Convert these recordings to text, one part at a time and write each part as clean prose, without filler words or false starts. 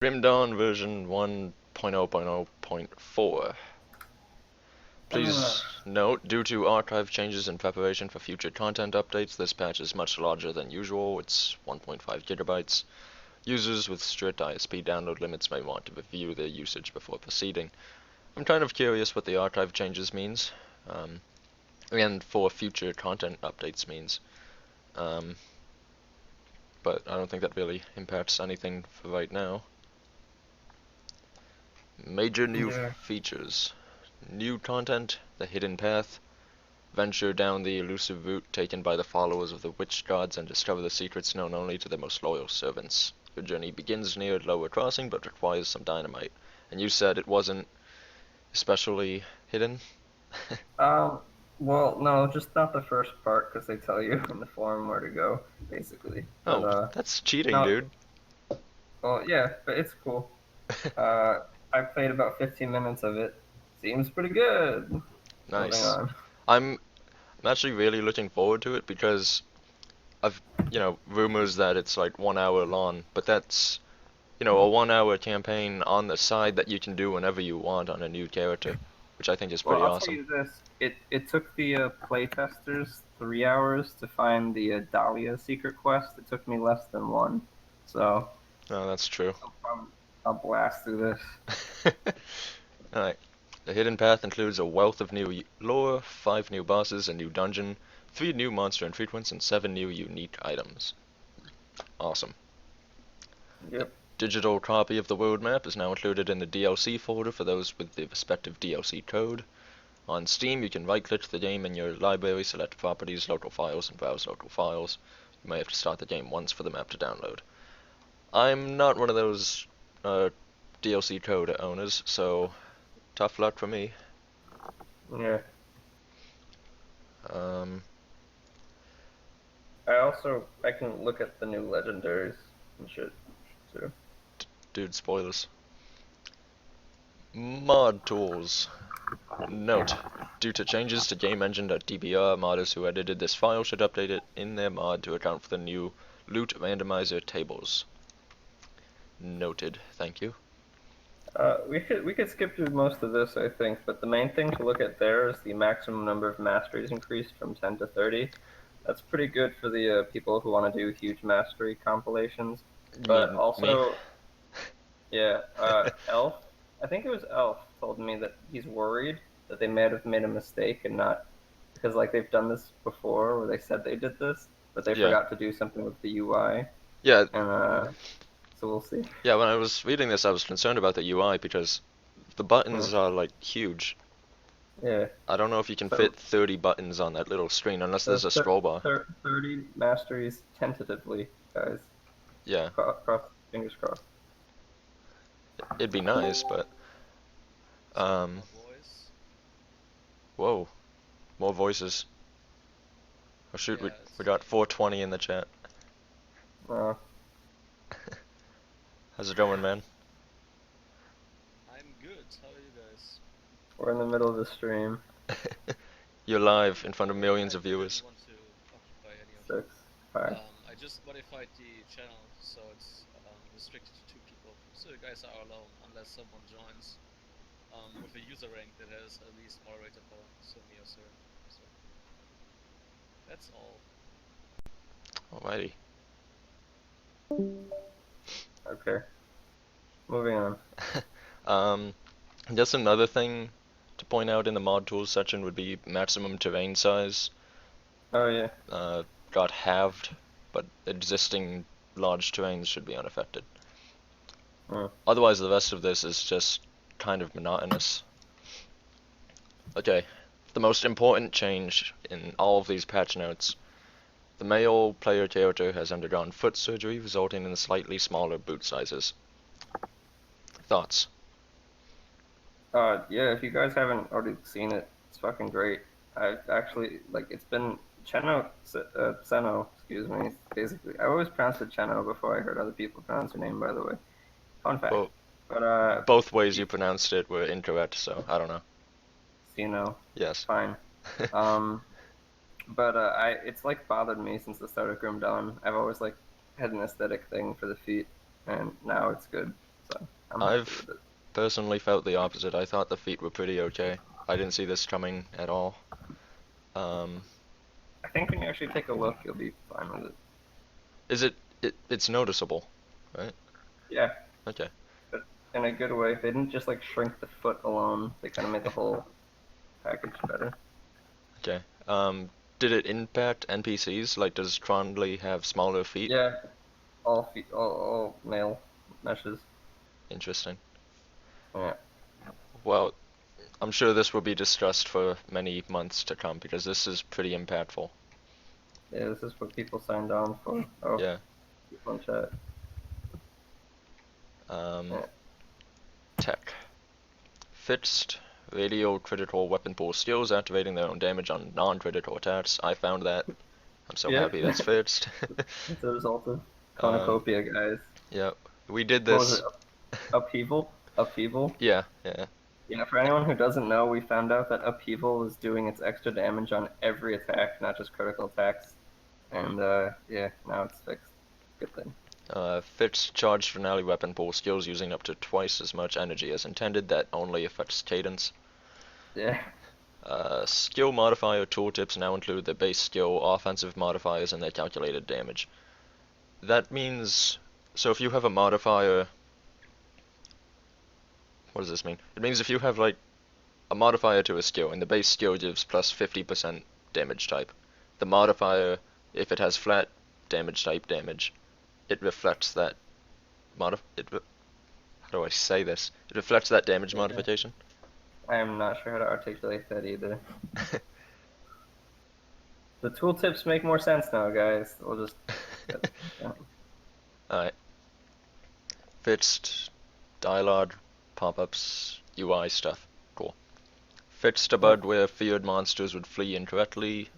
Grim Dawn version 1.0.0.4. Uh, Please note, due to archive changes in preparation for future content updates, this patch is much larger than usual. It's 1.5 gigabytes. Users with strict ISP download limits may want to review their usage before proceeding. I'm kind of curious what the archive changes means, and for future content updates means. Um, but I don't think that really impacts anything for right now. Major new yeah. features. New content, the hidden path. Venture down the elusive route taken by the followers of the witch gods and discover the secrets known only to their most loyal servants. Your journey begins near Lower Crossing but requires some dynamite. And you said it wasn't especially hidden? Um, well, no, just not the first part because they tell you in the forum where to go, basically. But Oh, that's cheating, no, dude. well, yeah, but it's cool. Uh, I played about 15 minutes of it. Seems pretty good. Moving Nice. on. I'm I'm actually really looking forward to it because I've, rumors that it's like 1 hour long, but that's, a 1 hour campaign on the side that you can do whenever you want on a new character, which I think is Well, pretty I'll tell awesome. you this: it took the playtesters 3 hours to find the Dahlia secret quest. It took me less than one, so Oh, that's true. I'll blast through Alright. The hidden path includes a wealth of new lore, 5 new bosses, a new dungeon, 3 new monster infrequents, and 7 new unique items. Awesome. this. A Yep. digital copy of the world map is now included in the DLC folder for those with the respective DLC code. On Steam, you can right-click the game in your library, select properties, local files, and browse local files. You may have to start the game once for the map to download. I'm not one of those DLC code owners, so tough luck for me. Yeah. Um, I can look at the new legendaries and shit too. dude, spoilers. Mod tools. Note: due to changes to GameEngine.dbr, modders who edited this file should update it in their mod to account for the new loot randomizer tables. Noted. Thank you. We could skip through most of this, I think, but the main thing to look at there is the maximum number of masteries increased from 10 to 30. That's pretty good for the people who want to do huge mastery compilations. You But mean me? also, yeah, Elf, I think it was Elf, told me that he's worried that they may have made a mistake and not, because like they've done this before where they said they did this, but they Yeah. forgot to do something with the UI, Yeah, and so we'll see. yeah, when I was reading this, I was concerned about the UI because the Hmm. buttons are like huge. Yeah. I don't know if you can So fit 30 buttons on that little screen unless there's the a scroll bar. 30 masteries tentatively, guys. Yeah, Cross, fingers crossed. it'd be nice, but Some um, more voice. whoa, more voices. Oh shoot, we Yeah, we it's got me. 420 in the chat. Uh, How's it going, man? I'm good. How are you guys? we're in the middle of the stream. You're live in front of Yeah, millions I of didn't viewers. want to occupy any of you. 6, 5. I just modified the channel so it's restricted to 2 people. So you guys are alone unless someone joins with a user rank that has at least moderator power. So me or Sir. So that's all. Alrighty. Okay, moving on. um, just another thing to point out in the mod tools section would be maximum terrain size. Oh yeah. Got halved, but existing large terrains should be unaffected. Hmm. Otherwise, the rest of this is just kind of monotonous. Okay, the most important change in all of these patch notes. The male player character has undergone foot surgery, resulting in slightly smaller boot sizes. Thoughts? Yeah, if you guys haven't already seen it, it's fucking great. I've actually like it's been Seno, excuse me. Basically, I always pronounced it Cheno before I heard other people pronounce her name. By the way, fun fact. Well, But both ways you pronounced it were incorrect, so I don't know. Seno, Yes. fine. Um, but it's like bothered me since the start of Grim Dawn. I've always like had an aesthetic thing for the feet, and now it's good. So I'm happy I've with it. personally felt the opposite. I thought the feet were pretty okay. I didn't see this coming at all. Um, I think when you actually take a look, you'll be fine with it. is it's noticeable, right? Yeah, Okay. but in a good way. They didn't just like shrink the foot alone. They kind of made the whole package better. Okay. Did it impact NPCs? Like, does Trondley have smaller feet? Yeah, all feet, all male meshes. Interesting. Yeah, Well, I'm sure this will be discussed for many months to come because this is pretty impactful. yeah. This is what people signed on for. Oh, Yeah. people in chat. Um, Yeah. Tech. Fixed radio critical weapon pool skills activating their own damage on non-critical attacks. I found that. I'm so Yep. happy that's fixed. It's a result of um, Cornucopia, guys. Yep. We did What was it? this. Upheaval? Upheaval? Yeah, yeah. Yeah, for anyone who doesn't know, we found out that Upheaval is doing its extra damage on every attack, not just critical attacks. And, yeah, now it's fixed. Good thing. Fixed charged finale weapon pool skills using up to twice as much energy as intended. That only affects cadence. Yeah. Skill modifier tooltips now include the base skill, offensive modifiers, and their calculated damage. That means, so if you have a modifier, what does this mean? It means if you have like a modifier to a skill, and the base skill gives plus 50% damage type, the modifier, if it has flat damage type damage, it reflects that how do I say this? It reflects that damage Yeah. modification. I am not sure how to articulate that either. The tooltips make more sense now, guys. We'll just... Alright. Fixed dialogue, pop-ups, UI stuff. Cool. Fixed a bug where feared monsters would flee incorrectly.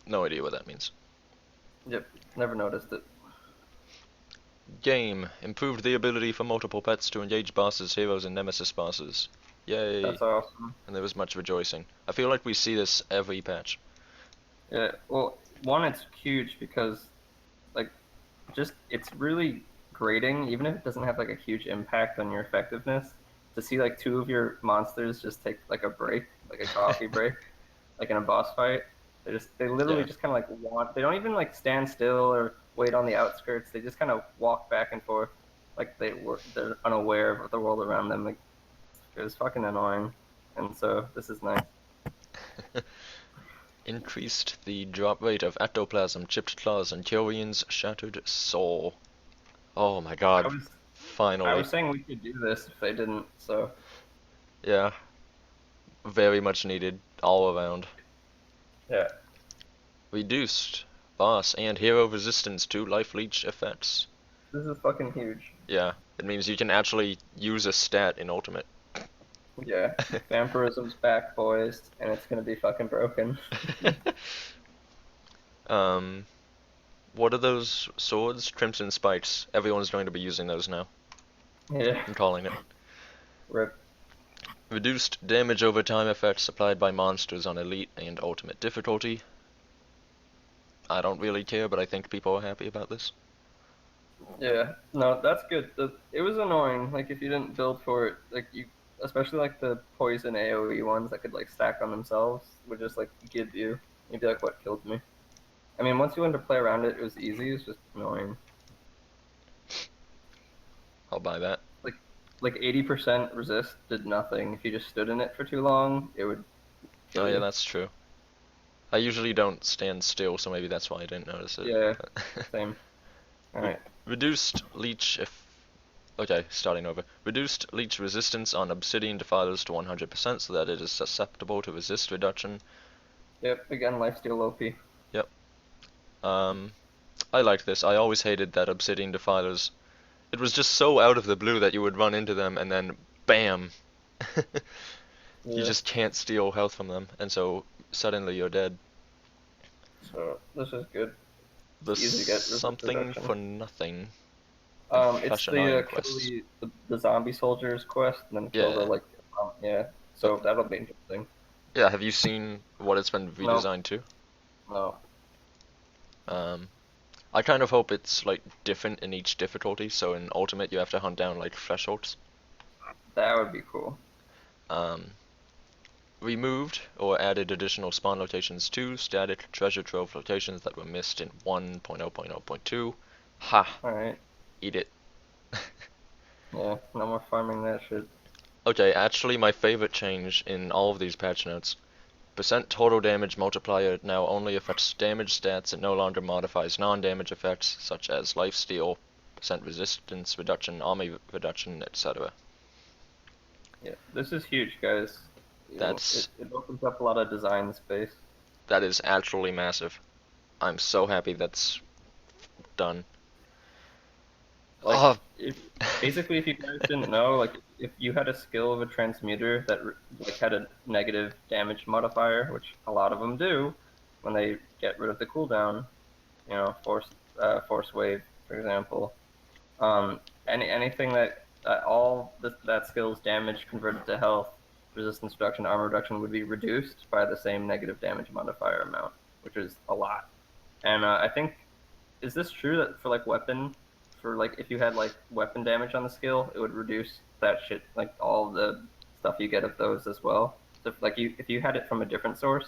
No idea what that means. Yep, never noticed it. Game. Improved the ability for multiple pets to engage bosses, heroes, and Nemesis bosses. Yay. That's awesome. And there was much rejoicing. I feel like we see this every patch. Yeah, well, one, it's huge because, like, just it's really grating, even if it doesn't have like a huge impact on your effectiveness. To see like two of your monsters just take like a break, like a coffee break, like in a boss fight. They literally Yeah. just kind of like they don't even like stand still or wait on the outskirts. They just kind of walk back and forth, like they're unaware of the world around them. Like, it was fucking annoying, and so this is nice. Increased the drop rate of ectoplasm, chipped claws, and Kyrian's shattered soul. Oh my I god. was I Finally. was saying we could do this if they didn't. So Yeah. Very much needed all around. yeah. Reduced boss and hero resistance to life leech effects. This is fucking huge. Yeah, it means you can actually use a stat in Ultimate. Yeah. Vampirism's back, boys, and it's gonna be fucking broken. um, what are those swords? Crimson Spikes. Everyone's going to be using those now. Yeah. I'm calling it. Rip. Reduced damage over time effects applied by monsters on Elite and Ultimate difficulty. I don't really care, but I think people are happy about this. Yeah. No, that's good. It was annoying. Like if you didn't build for it, like you, especially like the poison AOE ones that could like stack on themselves, would just like give you. You'd be like, what killed me? I mean, once you learn to play around it, it was easy. It's just annoying. I'll buy that. Like 80% resist did nothing. If you just stood in it for too long, it would kill Oh yeah, you. that's true. I usually don't stand still, so maybe that's why I didn't notice it. Yeah. Same. All right. Reduced leech Okay, starting over. Reduced leech resistance on obsidian defilers to 100% so that it is susceptible to resist reduction. Yep. Again, lifesteal OP. Yep. I liked this. I always hated that obsidian defilers. It was just so out of the blue that you would run into them and then BAM! You Yeah. just can't steal health from them, and so suddenly you're dead. So this is good. The Easy to get resist something reduction. for nothing. It's the Fascinating kill quest. the zombie soldiers quest, and then kill the Yeah. like yeah. So that'll be interesting. Yeah, have you seen what it's been redesigned to? No. Um, I kind of hope it's like different in each difficulty, so in Ultimate you have to hunt down like thresholds. That would be cool. Um, Removed or added additional spawn locations to static treasure trove locations that were missed in 1.0.0.2. Ha! Alright. Eat it. Yeah, no more farming that shit. Okay, actually my favorite change in all of these patch notes. Percent total damage multiplier now only affects damage stats. It no longer modifies non-damage effects such as lifesteal, percent resistance reduction, army reduction, etc. Yeah, this is huge, guys. That's It opens up a lot of design space. that is actually massive. I'm so happy that's done. Like, Oh, basically, if you guys didn't know, like, if you had a skill of a transmuter that like had a negative damage modifier, which a lot of them do, when they get rid of the cooldown, force wave, for example, anything that that skill's damage converted to health, resistance reduction, armor reduction would be reduced by the same negative damage modifier amount, which is a lot. And I think, is this true that for like weapon, for like if you had like weapon damage on the skill, it would reduce that shit, like all the stuff you get of those as well. So if you had it from a different source,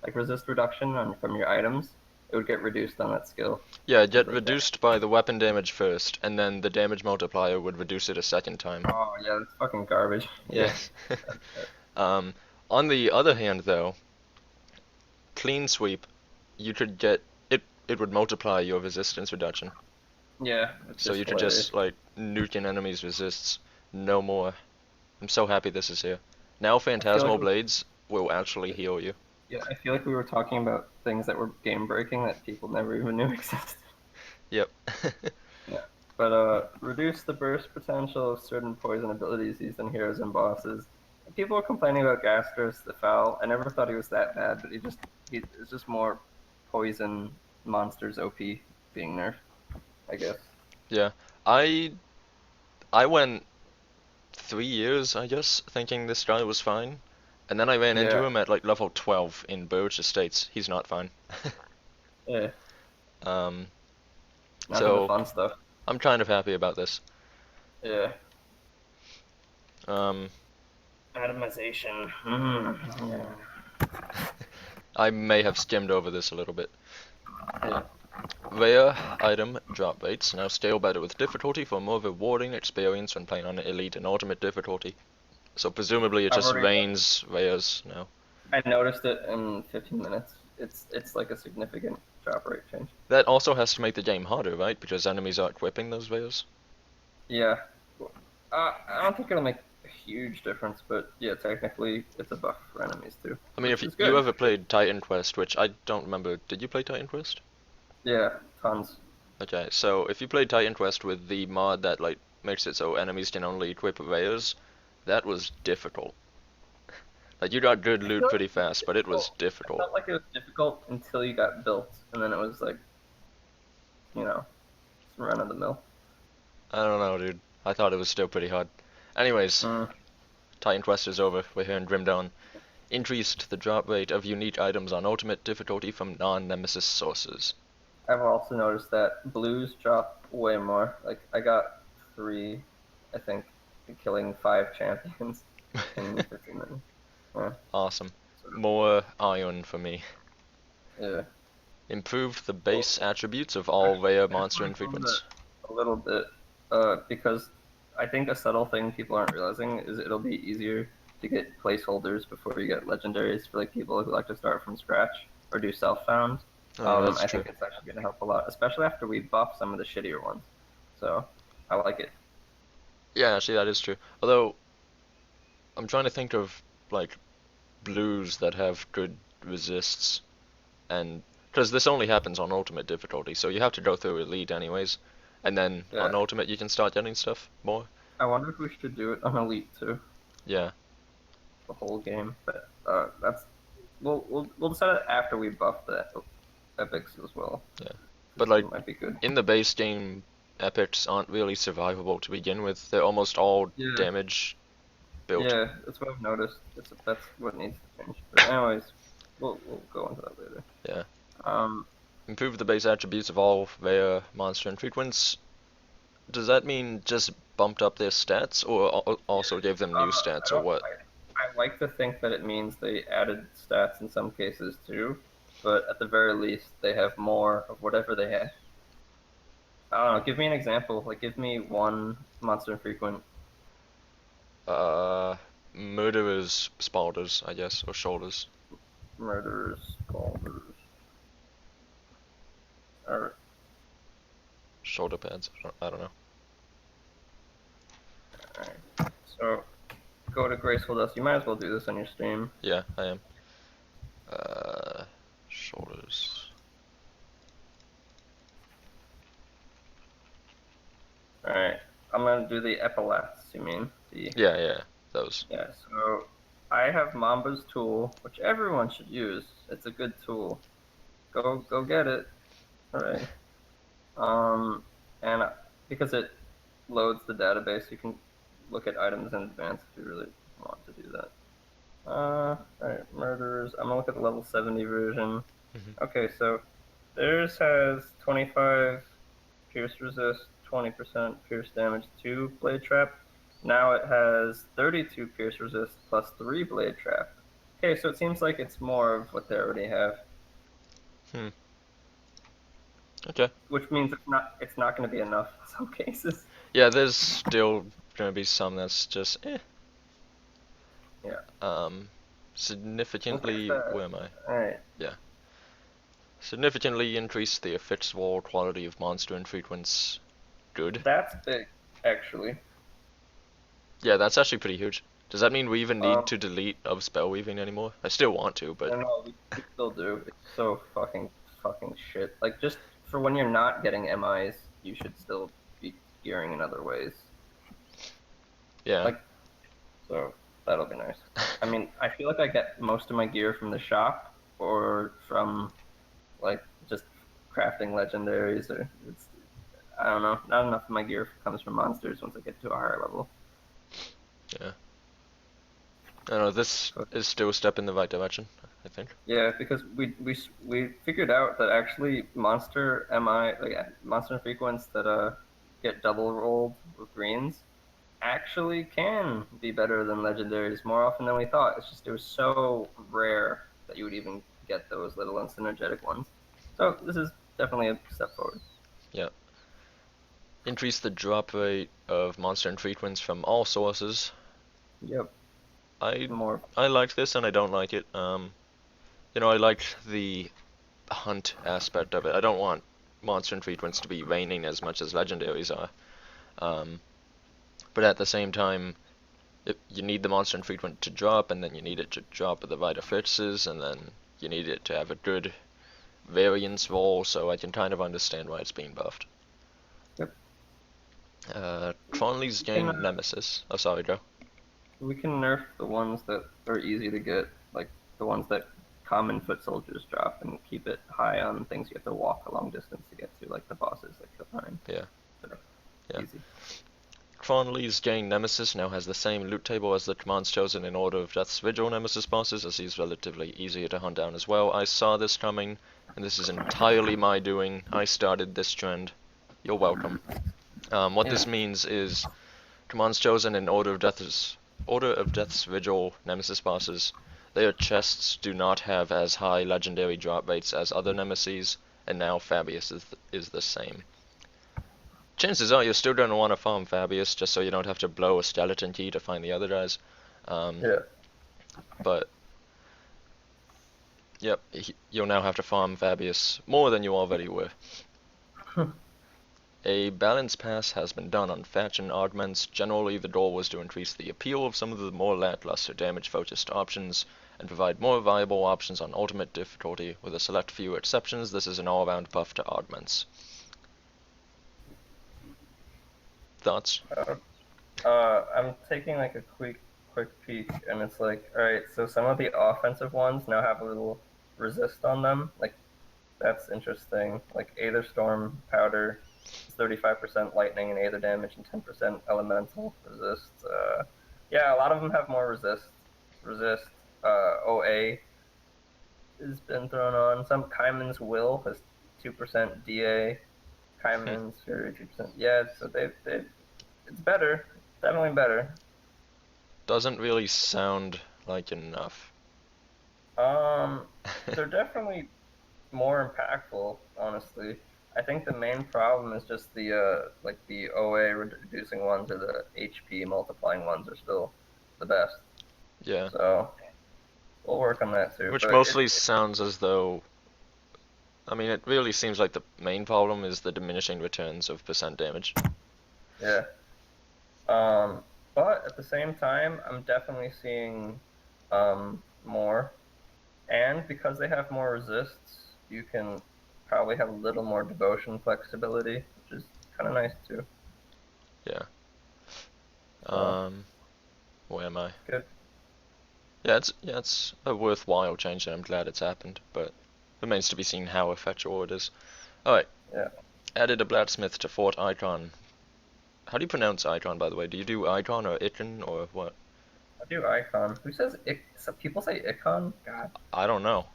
like resist reduction from your items, it would get reduced on that skill. yeah, get reduced by the weapon damage first, and then the damage multiplier would reduce it a second time. Oh yeah, that's fucking garbage. Yeah. Yes. On the other hand, though, clean sweep, you could get it. It would multiply your resistance reduction, Yeah. It's so just you could hilarious. just like nuke an enemy's resists. No more. I'm so happy this is here. Now Phantasmal like Blades will actually heal you. Yeah, I feel like we were talking about things that were game breaking that people never even knew existed. Yep. Yeah. But reduce the burst potential of certain poison abilities used in heroes and bosses. People were complaining about Gastros the Foul. I never thought he was that bad, but it's just more poison monsters OP being nerfed, I guess. Yeah. I I went 3 years, I guess, thinking this guy was fine. And then I ran into Yeah. him at like level 12 in Burge Estates. He's not fine. Yeah. um, Not for the so fun stuff. I'm kind of happy about this. Yeah. Um, Atomization. Yeah. I may have skimmed over this a little bit. Yeah. Rare item drop rates now scale better with difficulty for more rewarding experience when playing on elite and ultimate difficulty. So presumably it I've just already rains rares now. I noticed it in 15 minutes. It's like a significant drop rate change. That also has to make the game harder, right? Because enemies are equipping those rares. Yeah. I don't think it'll make a huge difference, but yeah, technically it's a buff for enemies too. I mean, if Which is you good. ever played Titan Quest, which I don't remember, did you play Titan Quest? Yeah, tons. Okay, so if you played Titan Quest with the mod that like makes it so enemies can only equip rares, that was difficult. Like you got good I loot feel like pretty fast, but it was I difficult. felt like it was difficult until you got built, and then it was like, just run of the mill. I don't know, dude. I thought it was still pretty hard. Anyways, Mm. Titan Quest is over. We're here in Grim Dawn. Increased the drop rate of unique items on ultimate difficulty from non-Nemesis sources. I've also noticed that blues drop way more. Like I got 3, I think, killing 5 champions in 15 minutes. Yeah. Awesome. More iron for me. Yeah. Improved the base attributes of all rare monster infrequents. A little bit, because I think a subtle thing people aren't realizing is it'll be easier to get placeholders before you get legendaries for like people who like to start from scratch or do self-found. Oh, yeah, that's I true. think it's actually going to help a lot, especially after we buff some of the shittier ones. So I like it. Yeah, actually that is true. Although, I'm trying to think of, like, blues that have good resists. And, because this only happens on ultimate difficulty, so you have to go through elite anyways. And then Yeah. on ultimate you can start getting stuff more. I wonder if we should do it on elite too, Yeah. the whole game. But we'll decide it after we buff the epics as well. Yeah. But like, It might be good. in the base game, epics aren't really survivable to begin with. They're almost all Yeah. damage built. Yeah, that's what I've noticed. That's what needs to change. But anyways, we'll go into that later. Yeah. Improve the base attributes of all their monster infrequents. Does that mean just bumped up their stats, or also gave them new I stats, or don't. what? I like to think that it means they added stats in some cases too, but at the very least they have more of whatever they had. I don't know. Give me an example. Like, give me one monster infrequent. Uh, Murderers, spalders, I guess, or shoulders. Murderers, boulders. Or Shoulder pads, I don't know. alright. So go to Graceful Dust. You might as well do this on your stream. Yeah, I am. Shoulders. Alright. I'm gonna do the epaulets, you mean? Yeah, those. Yeah, so I have Mamba's tool, which everyone should use. It's a good tool. Go get it. Alright. And because it loads the database, you can look at items in advance if you really want to do that. Alright, murderers. I'm gonna look at the level 70 version. Okay, so theirs has 25 pierce resist, 20% pierce damage, 2 blade trap. Now it has 32 pierce resist plus 3 blade trap. Okay, so it seems like it's more of what they already have. Okay. Which means it's not going to be enough in some cases. Yeah, there's still gonna be some that's just Yeah. Significantly, where am I? Alright. Yeah. Significantly increase the affix wall quality of monster infrequents. Good. That's big, actually. Yeah, that's actually pretty huge. Does that mean we even need Um, to delete of spell weaving anymore? I still want to, I but don't know, we still do. It's so fucking shit. Like, just for when you're not getting MIs, you should still be gearing in other ways. yeah. Like, so that'll be nice. I mean, I feel like I get most of my gear from the shop or from, like, just crafting legendaries, or it's, I don't know, not enough of my gear comes from monsters once I get to a higher level. Yeah. I don't know, this is still a step in the right direction, I think. Yeah, because we figured out that actually monster MI, like monster frequents that get double rolled with greens actually can be better than legendaries more often than we thought. It's just it was so rare that you would even get those little unsynergetic ones. So this is definitely a step forward. Yeah. Increase the drop rate of monster infrequents from all sources. Yep. I More. like this and I don't like it. You know, I like the hunt aspect of it. I don't want monster infrequents to be raining as much as legendaries are. But at the same time, you need the monster infrequent to drop, and then you need it to drop at the right affixes, and then you need it to have a good variance roll, so I can kind of understand why it's being buffed. Yep. Tronley's gained Nemesis. Oh, sorry, Joe. We can nerf the ones that are easy to get, like the ones that common foot soldiers drop, and keep it high on things you have to walk a long distance to get to, like the bosses, like Capine. Yeah. Yeah. Easy. Cronley's gained Nemesis now has the same loot table as the commands chosen in Order of Death's Vigil Nemesis bosses, as he's relatively easier to hunt down as well. I saw this coming, and this is entirely my doing. I started this trend. You're welcome. What this means is commands chosen in Order of Death's Vigil Nemesis bosses, their chests do not have as high legendary drop rates as other Nemesis, and now Fabius is the same. Chances are you're still going to want to farm Fabius just so you don't have to blow a skeleton key to find the other guys. Yeah. But, yep, you'll now have to farm Fabius more than you already were. A balance pass has been done on faction augments. Generally, the goal was to increase the appeal of some of the more lackluster damage-focused options and provide more viable options on ultimate difficulty. With a select few exceptions, this is an all-around buff to augments. Thoughts? I'm taking like a quick peek, and it's like, all right, so some of the offensive ones now have a little resist on them. Like, that's interesting. Like Aether Storm Powder is 35% lightning and Aether damage and 10% elemental resist. Yeah, a lot of them have more resist. OA has been thrown on. Some Kaiman's Will has 2% DA. Kaiman's Fury 2%. Yeah, so it's better. Definitely better. Doesn't really sound like enough. They're definitely more impactful, honestly. I think the main problem is just the like the OA reducing ones or the HP multiplying ones are still the best. Yeah. So we'll work on that too. Which But mostly sounds as though, I mean, it really seems like the main problem is the diminishing returns of percent damage. yeah. But at the same time, I'm definitely seeing more. And because they have more resists, you can probably have a little more devotion flexibility, which is kind of nice too. Yeah. So, Where am I? good. Yeah, it's a worthwhile change, and I'm glad it's happened, but remains to be seen how effectual it is. Alright. Yeah. Added a blacksmith to Fort Icon. How do you pronounce Icon, by the way? Do you do Icon or Icon or what? I do icon. Who says ic? Some people say icon. God. I don't know.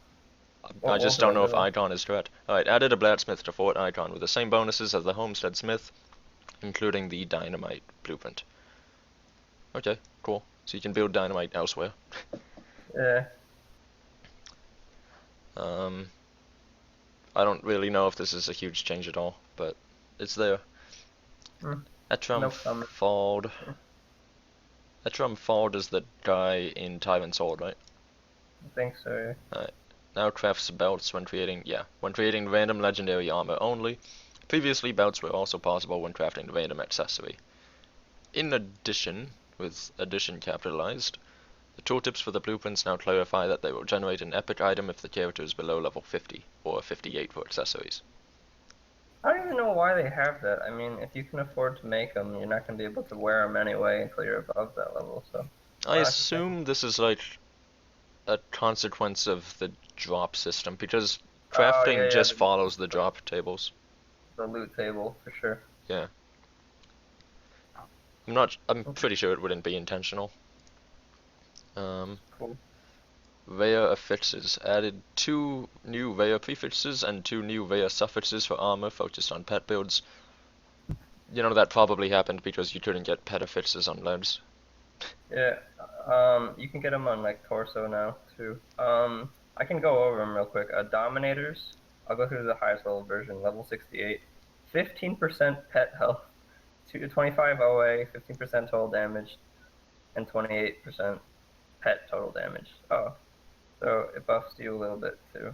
I What just do don't I know if do? Icon is correct. Alright, added a blacksmith to Fort Icon with the same bonuses as the Homestead Smith, including the dynamite blueprint. Okay, cool. So you can build dynamite elsewhere. Yeah. I don't really know if this is a huge change at all, but it's there. Hmm. Etram No comment. Ford. Etram Ford is the guy in Tyrant Sword, right? I think so. Alright. Now crafts belts when creating random legendary armor only. Previously, belts were also possible when crafting random accessory. In addition, with addition capitalized, the tooltips for the blueprints now clarify that they will generate an epic item if the character is below level 50, or 58 for accessories. I don't even know why they have that. I mean, if you can afford to make them, you're not going to be able to wear them anyway until you're above that level. So, I well, I just think assume this is like a consequence of the drop system, because oh crafting yeah, just follows the drop tables. the loot table for sure. Yeah. I'm pretty sure it wouldn't be intentional. Cool. Rare affixes. Added 2 new rare prefixes and 2 new rare suffixes for armor focused on pet builds. You know, that probably happened because you couldn't get pet affixes on leads. Yeah. You can get them on like torso now too. I can go over them real quick. Dominators. I'll go through the highest level version, level 68. 15% pet health, 25 OA, 15% total damage, and 28% pet total damage. Oh, so it buffs you a little bit too.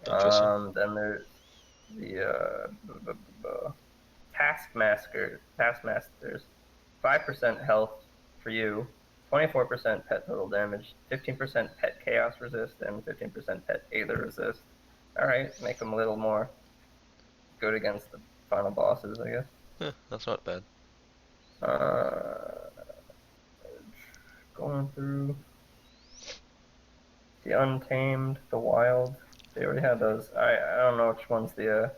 Interesting. Then there's the Taskmasters, 5% health for you, 24% pet total damage, 15% pet chaos resist, and 15% pet aether resist. Alright, make them a little more good against the final bosses, I guess. That's not bad. Going through the Untamed, the Wild. They already had those. I don't know which one's the.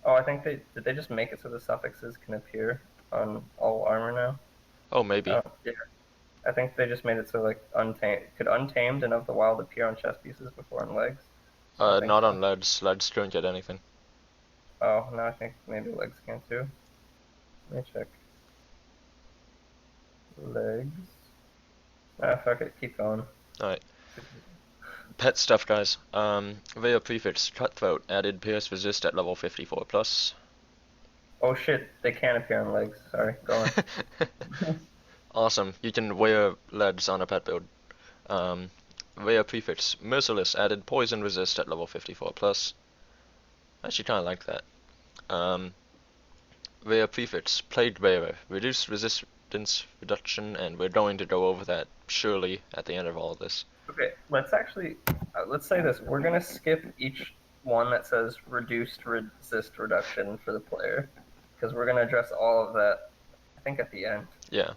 Oh, I think did they just make it so the suffixes can appear on all armor now? Oh, maybe. Yeah. I think they just made it so like Untamed and of the Wild appear on chest pieces before on legs. I think Not so. on leads. Leads don't get anything. Oh, now I think maybe legs can too. Let me check. Legs. Ah, fuck it, keep going. Alright. Pet stuff, guys. Rare prefix, Cutthroat, added Pierce Resist at level 54 plus. Oh shit, they can appear on legs. Sorry, go on. Awesome. You can wear leads on a pet build. Rare prefix, Merciless, added Poison Resist at level 54 plus. I actually kinda like that. Rare prefix, Plague Bearer, reduce resistance reduction, and we're going to go over that surely at the end of all of this. Okay, let's actually let's say this. We're gonna skip each one that says reduced resist reduction for the player, because we're gonna address all of that. I think at the end. Yeah.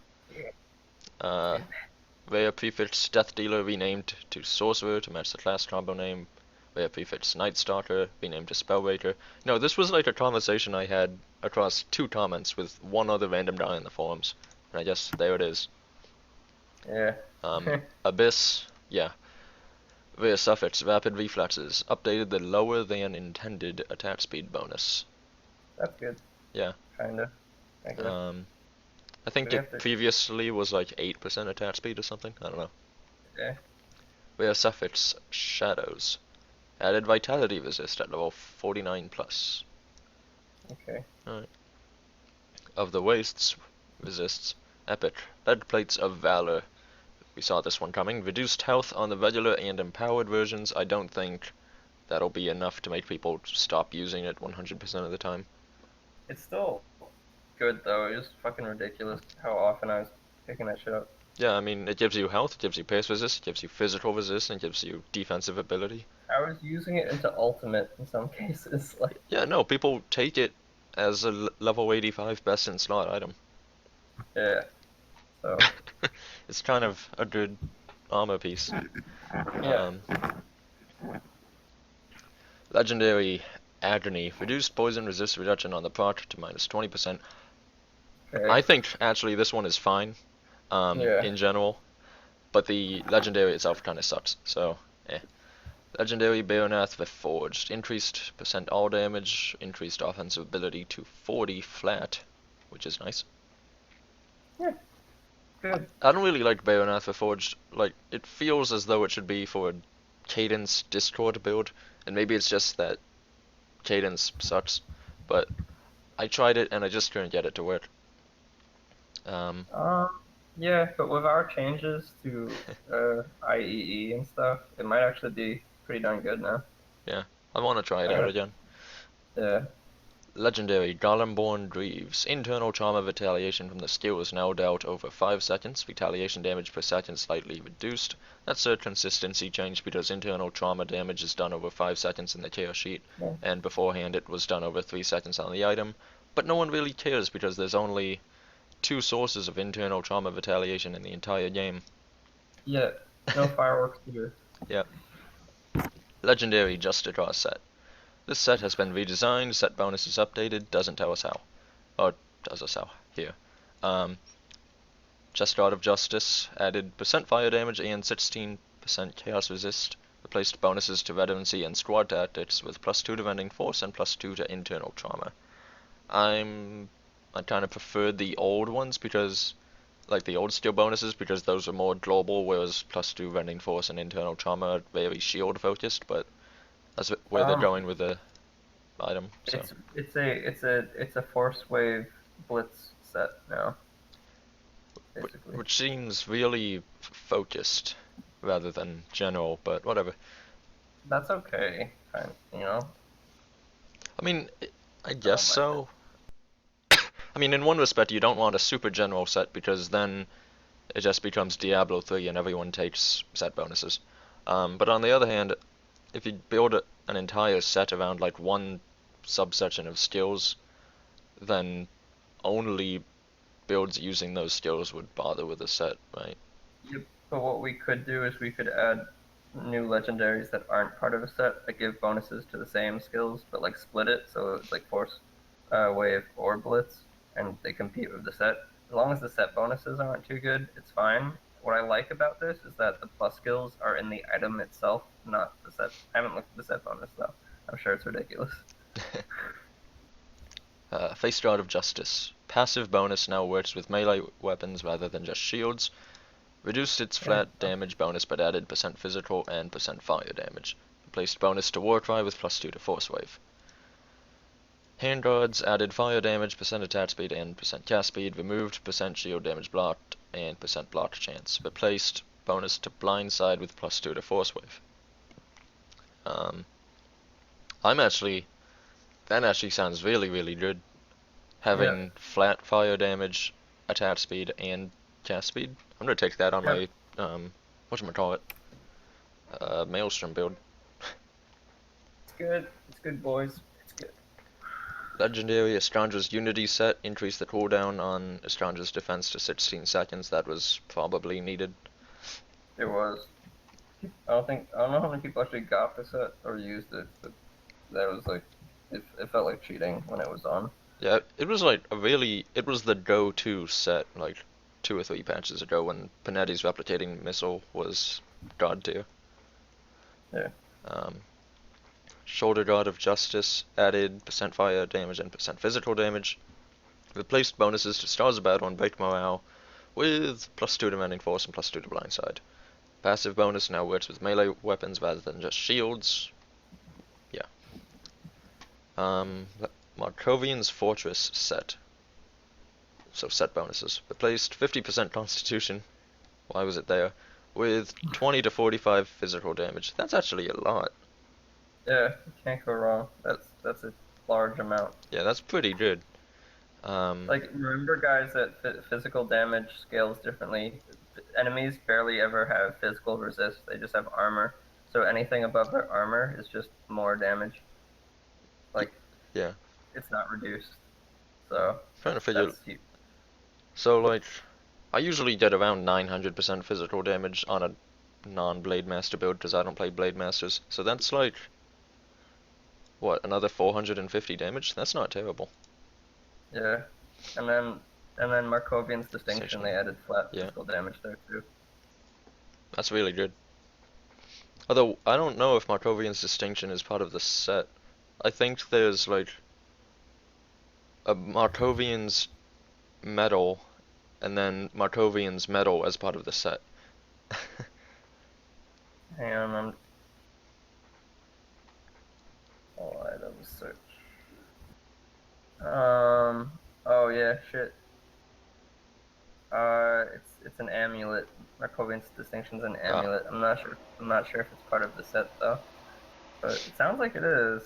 Rare prefix, Death Dealer, renamed to Sorcerer to match the class combo name. Rare prefix, Night Stalker, renamed to Spellbreaker. No, this was like a conversation I had across 2 comments with one other random guy in the forums. And I guess there it is. Yeah. Abyss, yeah. Via suffix, rapid reflexes, updated the lower than intended attack speed bonus. That's good. Yeah. Kinda, I guess. I think We have it to. previously was like 8% attack speed or something. I don't know. Okay. Via suffix, shadows, added vitality resist at level 49 plus. Okay. Alright. Of the wastes, resists, epic, lead plates of valor. We saw this one coming. Reduced health on the regular and empowered versions. I don't think that'll be enough to make people stop using it 100% of the time. It's still good though. It's just fucking ridiculous how often I was picking that shit up. Yeah, I mean, it gives you health, it gives you pace resist, it gives you physical resist, and it gives you defensive ability. I was using it into ultimate in some cases. Like, Yeah, no, people take it as a level 85 best in slot item. yeah. So. It's kind of a good armor piece. Yeah. Legendary Agony. Reduced poison resist reduction on the proc to minus 20%. Okay. I think actually this one is fine Yeah. in general, but the legendary itself kind of sucks, so eh. Legendary Baronath Reforged. Increased percent all damage, increased offensive ability to 40 flat, which is nice. Yeah. Good. I don't really like Baronath Reforged. Like, it feels as though it should be for a Cadence Discord build, and maybe it's just that Cadence sucks, but I tried it and I just couldn't get it to work. Yeah, but with our changes to IEE and stuff, it might actually be pretty darn good now. Yeah, I want to try it out again. Yeah. Legendary Golemborn Greaves. Internal trauma retaliation from the skill is now dealt over 5 seconds. Retaliation damage per second slightly reduced. That's a consistency change because internal trauma damage is done over 5 seconds in the care sheet, Yeah. and beforehand it was done over 3 seconds on the item. But no one really cares because there's only 2 sources of internal trauma retaliation in the entire game. Yeah. No fireworks here. Yep. Legendary Justicar set. This set has been redesigned, set bonus is updated, doesn't tell us how. Or does us how, here. Just God of Justice, added percent fire damage and 16% chaos resist, replaced bonuses to redundancy and squad tactics with +2 to rending force and +2 to internal trauma. I kind of preferred the old ones because, like the old skill bonuses, because those are more global, whereas +2 rending force and internal trauma are very shield focused, but that's where they're going with the item. So. It's a force wave blitz set now. Basically. Which seems really focused rather than general, but whatever. That's okay, kind of, you know. I mean, I guess so. I mean, in one respect, you don't want a super general set because then it just becomes Diablo 3 and everyone takes set bonuses. But on the other hand, if you build an entire set around like one subsection of skills, then only builds using those skills would bother with a set, right? Yep. But what we could do is we could add new legendaries that aren't part of a set that give bonuses to the same skills, but like split it so it's like force, wave, or blitz, and they compete with the set. As long as the set bonuses aren't too good, it's fine. What I like about this is that the plus skills are in the item itself, not the set. I haven't looked at the set bonus though. I'm sure it's ridiculous. Face God of Justice. Passive bonus now works with melee weapons rather than just shields. Reduced its flat damage bonus but added percent physical and percent fire damage. Replaced bonus to Warcry with +2 to Force Wave. Handguards added fire damage, percent attack speed, and percent cast speed. Removed percent shield damage blocked and percent block chance. Replaced bonus to Blindside with +2 to Force Wave. That actually sounds really, really good. Having flat fire damage, attack speed, and cast speed. I'm gonna take that on my whatchamacallit, Maelstrom build. It's good. It's good, boys. It's good. Legendary Estrandra's Unity set increased the cooldown on Estrandra's defense to 16 seconds. That was probably needed. It was. I don't know how many people actually got the set or used it, but that was like, it felt like cheating when it was on. Yeah, it was like it was the go-to set like 2 or 3 patches ago when Panetti's replicating missile was god tier. Yeah. Shoulder Guard of Justice added percent fire damage and percent physical damage. Replaced bonuses to Stars of Battle and Break Morale with +2 Demanding Force and +2 to Blindside. Passive bonus now works with melee weapons rather than just shields. Yeah. Markovian's Fortress set. So set bonuses. Replaced 50% Constitution. Why was it there? With 20 to 45 physical damage. That's actually a lot. Yeah, you can't go wrong. That's a large amount. Yeah, that's pretty good. Like, remember, guys, that physical damage scales differently. Enemies barely ever have physical resist. They just have armor. So anything above their armor is just more damage. Like, yeah. It's not reduced. So Trying to figure. that's huge. So like, I usually get around 900% physical damage on a non-Blade Master build because I don't play Blade Masters. So that's like, what, another 450 damage? That's not terrible. Yeah, and then Markovian's Distinction, they added flat Yeah. physical damage there too. That's really good. Although, I don't know if Markovian's Distinction is part of the set. I think there's like a Markovian's Medal, and then Markovian's Medal as part of the set. Hang on, all items search. Oh yeah, shit. It's an amulet. Markovian's Distinction's an amulet. I'm not sure if it's part of the set though. But it sounds like it is.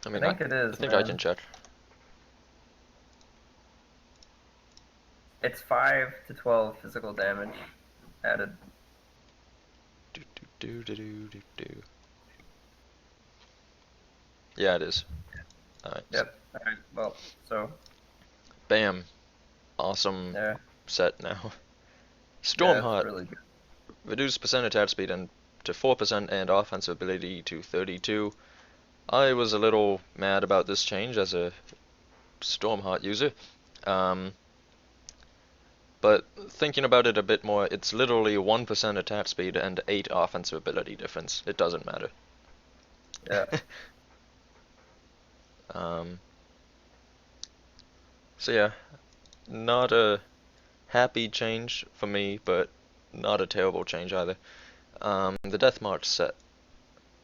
I mean, I think it is. I think man. I can check. It's 5 to 12 physical damage added. Yeah, it is. Alright. Yep. Alright, well, so. Bam. Awesome set now. Stormheart. Stormheart. Really good. Reduce percent attack speed and to 4% and offensive ability to 32. I was a little mad about this change as a Stormheart user. But thinking about it a bit more, it's literally 1% attack speed and 8 offensive ability difference. It doesn't matter. Yeah. So yeah, not a happy change for me, but not a terrible change either. The Death March set.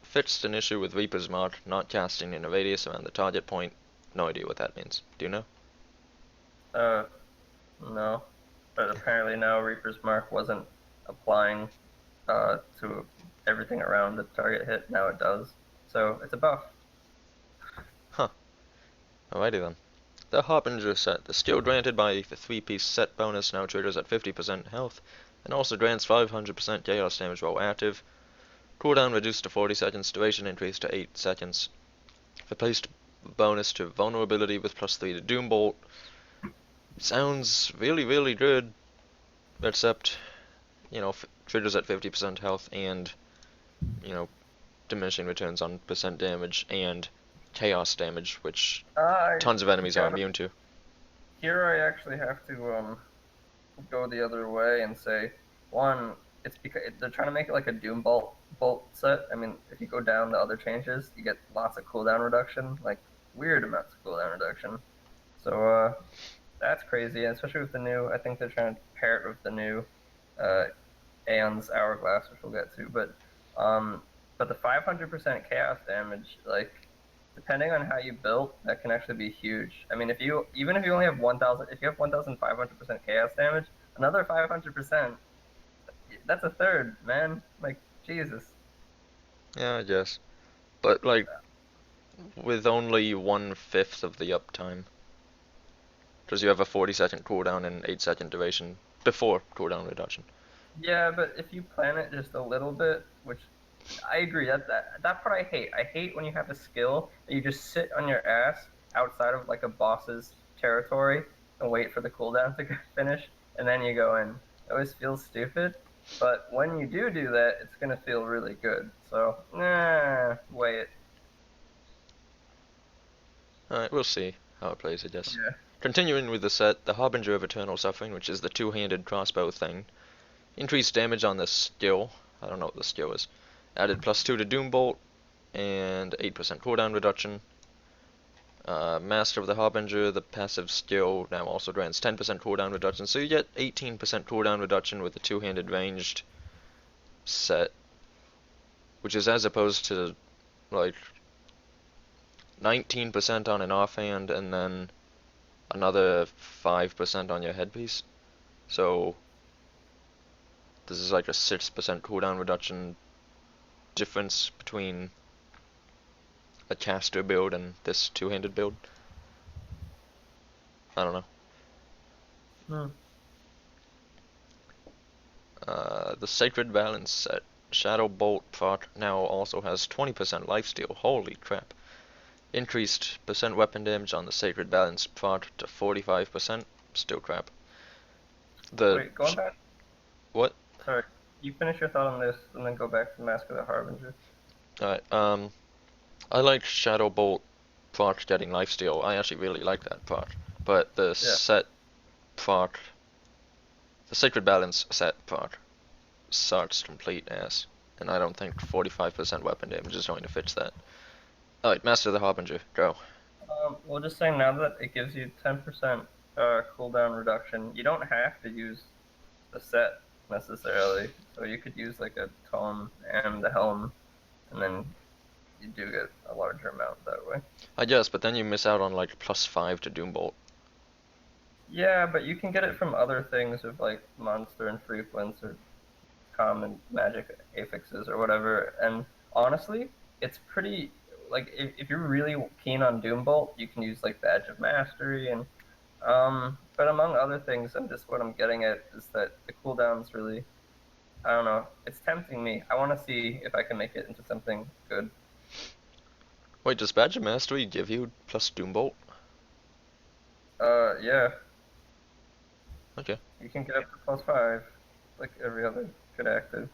Fixed an issue with Reaper's Mark not casting in a radius around the target point. No idea what that means. Do you know? No. But apparently now Reaper's Mark wasn't applying to everything around the target hit. Now it does. So it's a buff. Huh. Alrighty then. The Harbinger set. The skill granted by the 3-piece set bonus now triggers at 50% health, and also grants 500% chaos damage while active. Cooldown reduced to 40 seconds, duration increased to 8 seconds. Replaced bonus to vulnerability with +3 to Doombolt. Sounds really, really good, except, you know, triggers at 50% health and, you know, diminishing returns on percent damage and chaos damage, which tons of enemies are immune to. Here I actually have to go the other way and say, one, it's because they're trying to make it like a Doombolt set. I mean, if you go down the other changes, you get lots of cooldown reduction, like weird amounts of cooldown reduction. So that's crazy, and especially with the new. I think they're trying to pair it with the new Aeon's Hourglass, which we'll get to. But the 500% chaos damage, like, depending on how you build, that can actually be huge. I mean, even if you only have 1,000, if you have 1,500% chaos damage, another 500%, that's a third, man. Like, Jesus. Yeah, I guess. But, like, with only 1/5 of the uptime. Because you have a 40-second cooldown and 8-second duration before cooldown reduction. Yeah, but if you plan it just a little bit, which I agree, that part I hate. I hate when you have a skill that you just sit on your ass outside of like a boss's territory and wait for the cooldown to finish, and then you go in. It always feels stupid, but when you do that, it's gonna feel really good. So, weigh it. Alright, we'll see how it plays, I guess. Yeah. Continuing with the set, the Harbinger of Eternal Suffering, which is the two-handed crossbow thing. Increased damage on the skill. I don't know what the skill is. Added +2 to Doom Bolt and 8% cooldown reduction. Master of the Harbinger, the passive skill now also grants 10% cooldown reduction, so you get 18% cooldown reduction with the two-handed ranged set, which is as opposed to like 19% on an offhand and then another 5% on your headpiece. So this is like a 6% cooldown reduction difference between a caster build and this two-handed build. I don't know. The Sacred Balance set. Shadow Bolt proc now also has 20% lifesteal. Holy crap. Increased percent weapon damage on the Sacred Balance proc to 45%. Still crap. Wait, going back. What? Sorry, you finish your thought on this and then go back to Mask of the Harbinger. Alright, I like Shadow Bolt proc getting lifesteal. I actually really like that proc. But the set proc, the Sacred Balance set proc, sucks complete ass. And I don't think 45% weapon damage is going to fix that. Alright, Master of the Harbinger, go. Well, just saying now that it gives you 10% cooldown reduction, you don't have to use the set necessarily. So you could use like a tome and the helm, and then you do get a larger amount that way. I guess, but then you miss out on like +5 to Doombolt. Yeah, but you can get it from other things of like monster infrequence or common magic affixes or whatever. And honestly, it's pretty like if you're really keen on Doombolt, you can use like Badge of Mastery and but among other things, and just what I'm getting at is that the cooldown's really, I don't know, it's tempting me. I want to see if I can make it into something good. Wait, does Badge of Mastery give you plus Doombolt? Yeah. Okay. You can get up to +5, like every other good active.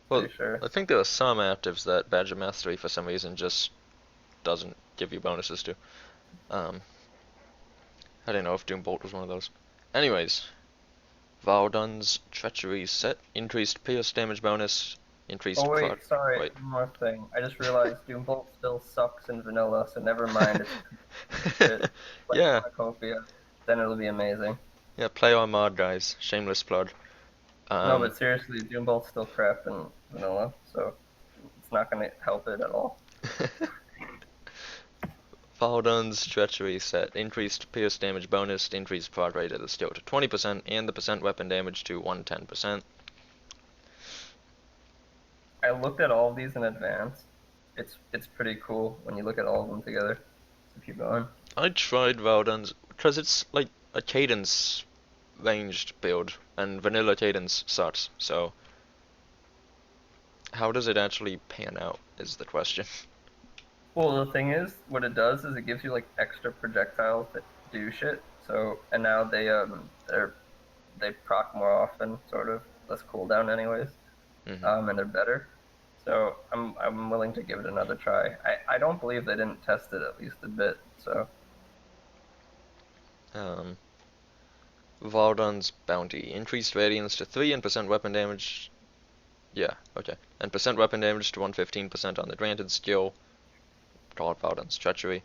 Well, Sure. I think there are some actives that Badge of Mastery for some reason just doesn't give you bonuses to. I didn't know if Doombolt was one of those. Anyways, Valdun's Treachery set. Increased pierce damage bonus. Increased Oh wait, sorry, Wait. one more thing. I just realized Doombolt still sucks in vanilla, so never mind. It's shit. Like Yeah. Cornucopia, then it'll be amazing. Yeah, play our mod, guys. Shameless plug. No, but seriously, Doombolt's still crap in vanilla, so it's not gonna help it at all. Valdun's Treachery set. Increased pierce damage bonus, increased prod rate of the skill to 20%, and the percent weapon damage to 110%. I looked at all of these in advance. It's pretty cool when you look at all of them together. So keep going. I tried Valdun's, because it's like a cadence ranged build, and vanilla cadence sucks, so how does it actually pan out is the question. Well, the thing is, what it does is it gives you like extra projectiles that do shit. So, and now they proc more often, sort of less cooldown, anyways. Mm-hmm. And they're better. So I'm willing to give it another try. I don't believe they didn't test it at least a bit. So. Valdun's Bounty. Increased radiance to 3 and percent weapon damage. Yeah, okay. And percent weapon damage to 115% on the granted skill. Called Valdun's Treachery.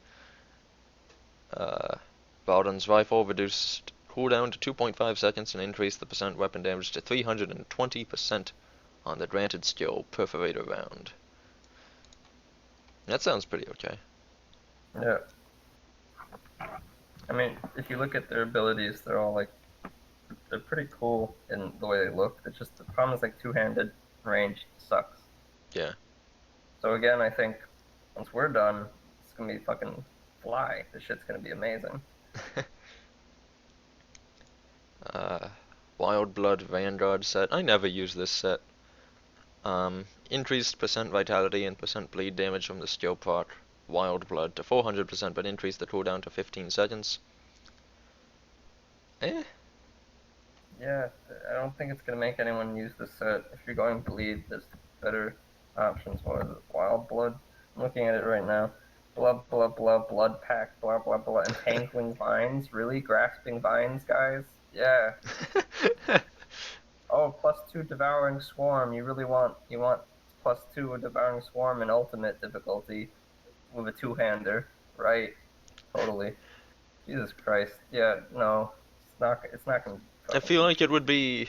Valdun's Rifle reduced cooldown to 2.5 seconds and increased the percent weapon damage to 320% on the granted skill Perforator round. That sounds pretty okay. Yeah. I mean, if you look at their abilities, they're all like, they're pretty cool in the way they look. It's just the problem is like two-handed range sucks. Yeah. So again, I think once we're done, it's gonna be fucking fly. This shit's gonna be amazing. Wild Blood Vanguard set. I never use this set. Increased percent vitality and percent bleed damage from the skill proc Wild Blood to 400%, but increased the cooldown to 15 seconds. Eh? Yeah, I don't think it's gonna make anyone use this set. If you're going bleed, there's better options. What is it? Wild Blood? I'm looking at it right now. Blood pack, blah, blah, blah. Entangling vines? Really? Grasping vines, guys? Yeah. Oh, +2 devouring swarm. You want +2 Devouring Swarm in ultimate difficulty with a two-hander, right? Totally. Jesus Christ. Yeah, no. It's not gonna I fucking feel be like it would be,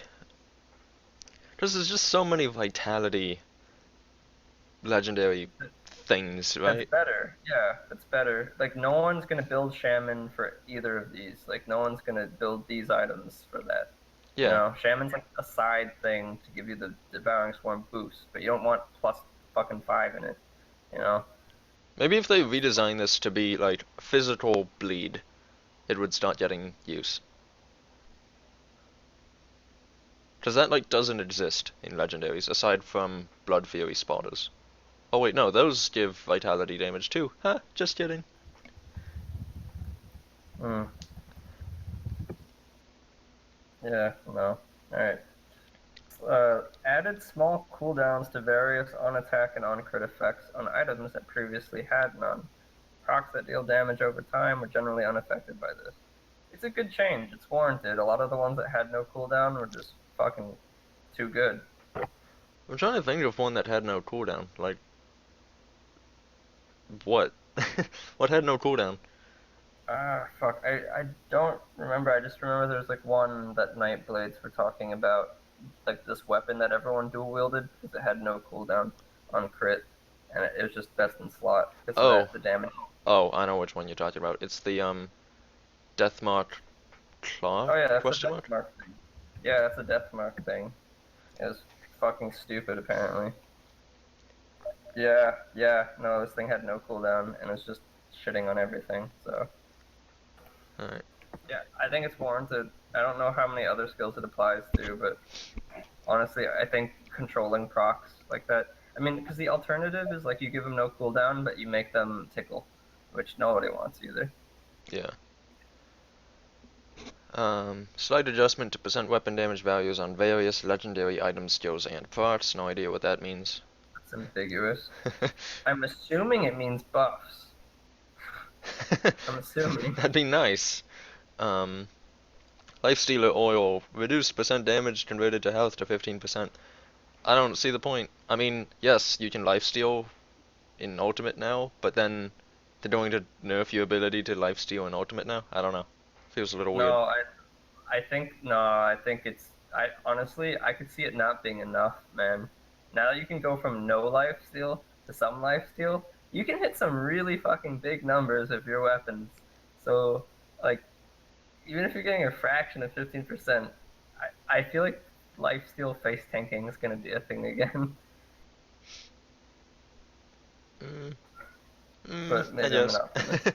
because there's just so many vitality legendary things, That's right? better. Yeah, that's better. Like, no one's gonna build Shaman for either of these. Like, no one's gonna build these items for that. You Yeah. know, Shaman's like a side thing to give you the Devouring Swarm boost, but you don't want +5 in it. You know? Maybe if they redesign this to be like physical bleed, it would start getting use. Because that like doesn't exist in legendaries aside from Blood Fury spotters. Oh wait, no, those give vitality damage too. Huh, just kidding. Mm. Yeah, no. Alright. Added small cooldowns to various on-attack and on-crit effects on items that previously had none. Procs that deal damage over time were generally unaffected by this. It's a good change. It's warranted. A lot of the ones that had no cooldown were just fucking too good. I'm trying to think of one that had no cooldown. Like, what? What had no cooldown? Ah, fuck. I don't remember. I just remember there was like one that Nightblades were talking about, like this weapon that everyone dual wielded because it had no cooldown on crit, and it was just best in slot because of Oh, that the damage. oh, I know which one you're talking about. It's the Deathmark Claw? Oh yeah, that's a Question death mark? mark thing. Yeah, that's a death mark thing. It was fucking stupid apparently. Yeah, no, this thing had no cooldown and it was just shitting on everything. So Alright. yeah, I think it's warranted. I don't know how many other skills it applies to, but honestly, I think controlling procs like that. I mean, because the alternative is like you give them no cooldown, but you make them tickle, which nobody wants either. Yeah. Slight adjustment to percent weapon damage values on various legendary items, skills, and parts. No idea what that means. It's ambiguous. I'm assuming it means buffs. I'm assuming. That'd be nice. Um, Lifestealer oil. Reduced percent damage converted to health to 15%. I don't see the point. I mean, yes, you can lifesteal in Ultimate now, but then they're going to nerf your ability to lifesteal in Ultimate now? I don't know. Feels a little weird. No, I think no, I think it's I honestly I could see it not being enough, man. Now that you can go from no life steal to some life steal, you can hit some really fucking big numbers with your weapons. So like even if you're getting a fraction of 15%, I feel like life steal face tanking is gonna be a thing again. Mm, But I maybe I'm guess. an optimist.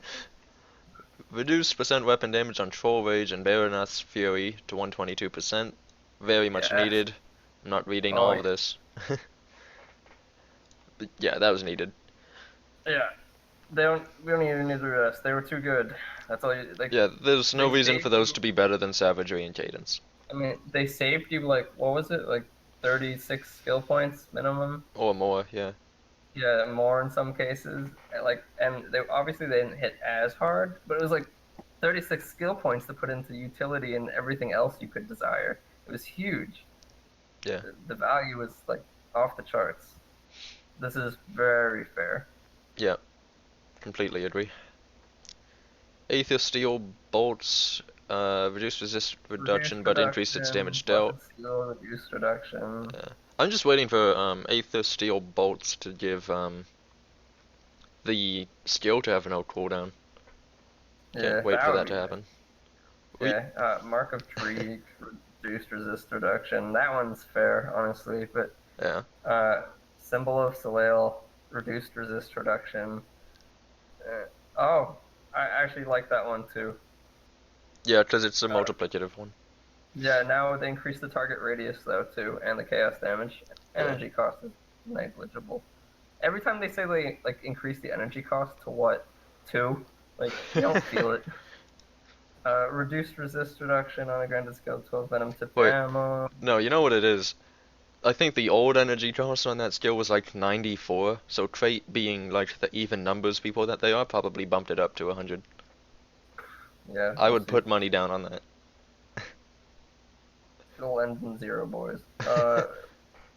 Reduced percent weapon damage on Troll Rage and Baroness Fury to 122%. Very much Yes. needed. I'm not reading Oh all of this. But yeah, that was needed. yeah. We don't even need the rest. They were too good. That's all you like. Yeah, there's no They reason for saved those you. to be better than Savagery and Cadence. I mean, they saved you like what was it, like 36 skill points minimum? Or more, yeah. Yeah, more in some cases. And they obviously they didn't hit as hard, but it was like 36 skill points to put into utility and everything else you could desire. It was huge. Yeah. The value was like off the charts. This is very fair. Yeah. Completely agree. Aether Steel bolts reduce resist reduction Reduced but increase its reduction, damage dealt. blessed skill, reduced reduction. Yeah. I'm just waiting for Aether Steel bolts to give the skill to have no cooldown. Yeah, Can't wait for that would that be to nice. happen. Yeah, Mark of Tree, reduced resist reduction. That one's fair, honestly. But Yeah. Symbol of Soleil, reduced resist reduction. Oh, I actually like that one too. Yeah, because it's a Uh, multiplicative one. yeah, now they increase the target radius though too, and the chaos damage. Yeah. Energy cost is negligible. Every time they say they like increase the energy cost to what? 2? Like you don't feel it. Reduced resist reduction on a granted scale, 12 venom tipped Wait. ammo. No, you know what it is? I think the old energy cost on that skill was like 94, so trait being like the even numbers people that they are probably bumped it up to 100. Yeah, I we'll would see. put money down on that. It'll end in 0, boys.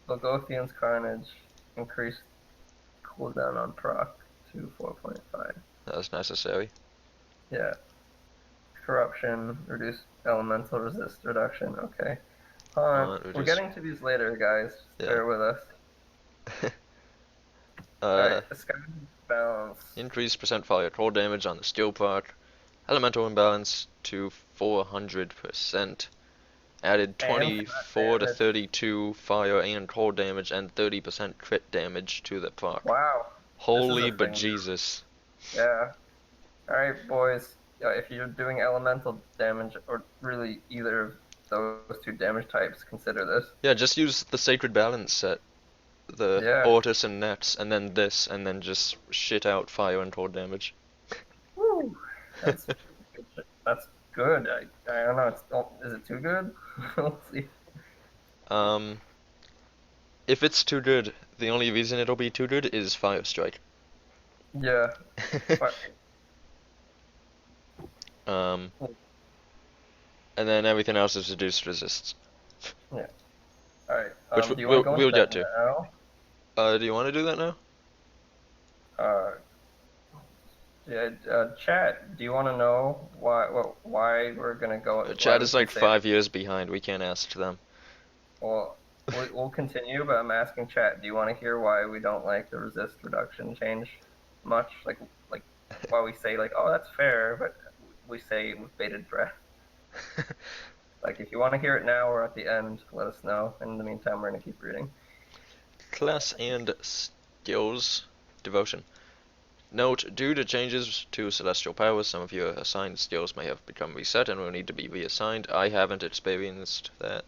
Bogothian's Carnage. increase cooldown on proc to 4.5. That was necessary. Yeah. Corruption, reduce elemental resist reduction. Okay. We're Reduce. getting to these later, guys. Yeah. Bear with us. Alright, the sky balance. Increase percent fire troll damage on the steel part. Elemental imbalance to 400%. Added 24 to 32 fire and troll damage and 30% crit damage to the proc. Wow. Holy bejesus. Yeah. Alright, boys. If you're doing elemental damage, or really either of those two damage types, consider this. Yeah, just use the Sacred Balance set. The Ortis and Nets, and then this, and then just shit out fire and troll damage. Woo! That's good. I don't know. Is it too good? We'll see. If it's too good, the only reason it'll be too good is Fire Strike. Yeah. And then everything else is reduced resists. Yeah. Alright. Which do you want to go we'll into get that to. now? Do you want to do that now? Chat, do you want to know why we're gonna go? Chat is like 5 years behind. We can't ask them. Well, we'll continue, but I'm asking chat. Do you want to hear why we don't like the resist reduction change much? Like why we say like, oh, that's fair, but we say with bated breath. Like, if you want to hear it now or at the end, let us know. In the meantime, we're gonna keep reading. Class and skills devotion. Note, due to changes to celestial powers, some of your assigned skills may have become reset and will need to be reassigned. I haven't experienced that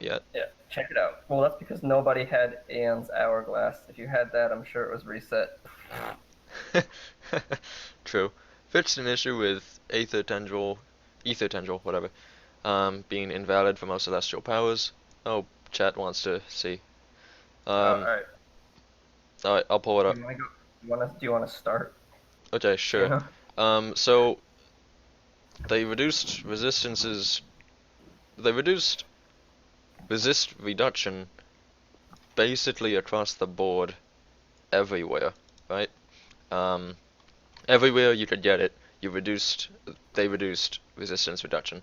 yet. Yeah, check it out. Well, that's because nobody had Aeon's Hourglass. If you had that, I'm sure it was reset. True. Fixed an issue with Ether Tendril, whatever, being invalid for most celestial powers. Oh, chat wants to see. Alright. Alright, I'll pull it up. Do you want to start? Okay, sure. Yeah. So they reduced resistances. They reduced resist reduction basically across the board, everywhere, right? Everywhere you could get it, they reduced resistance reduction,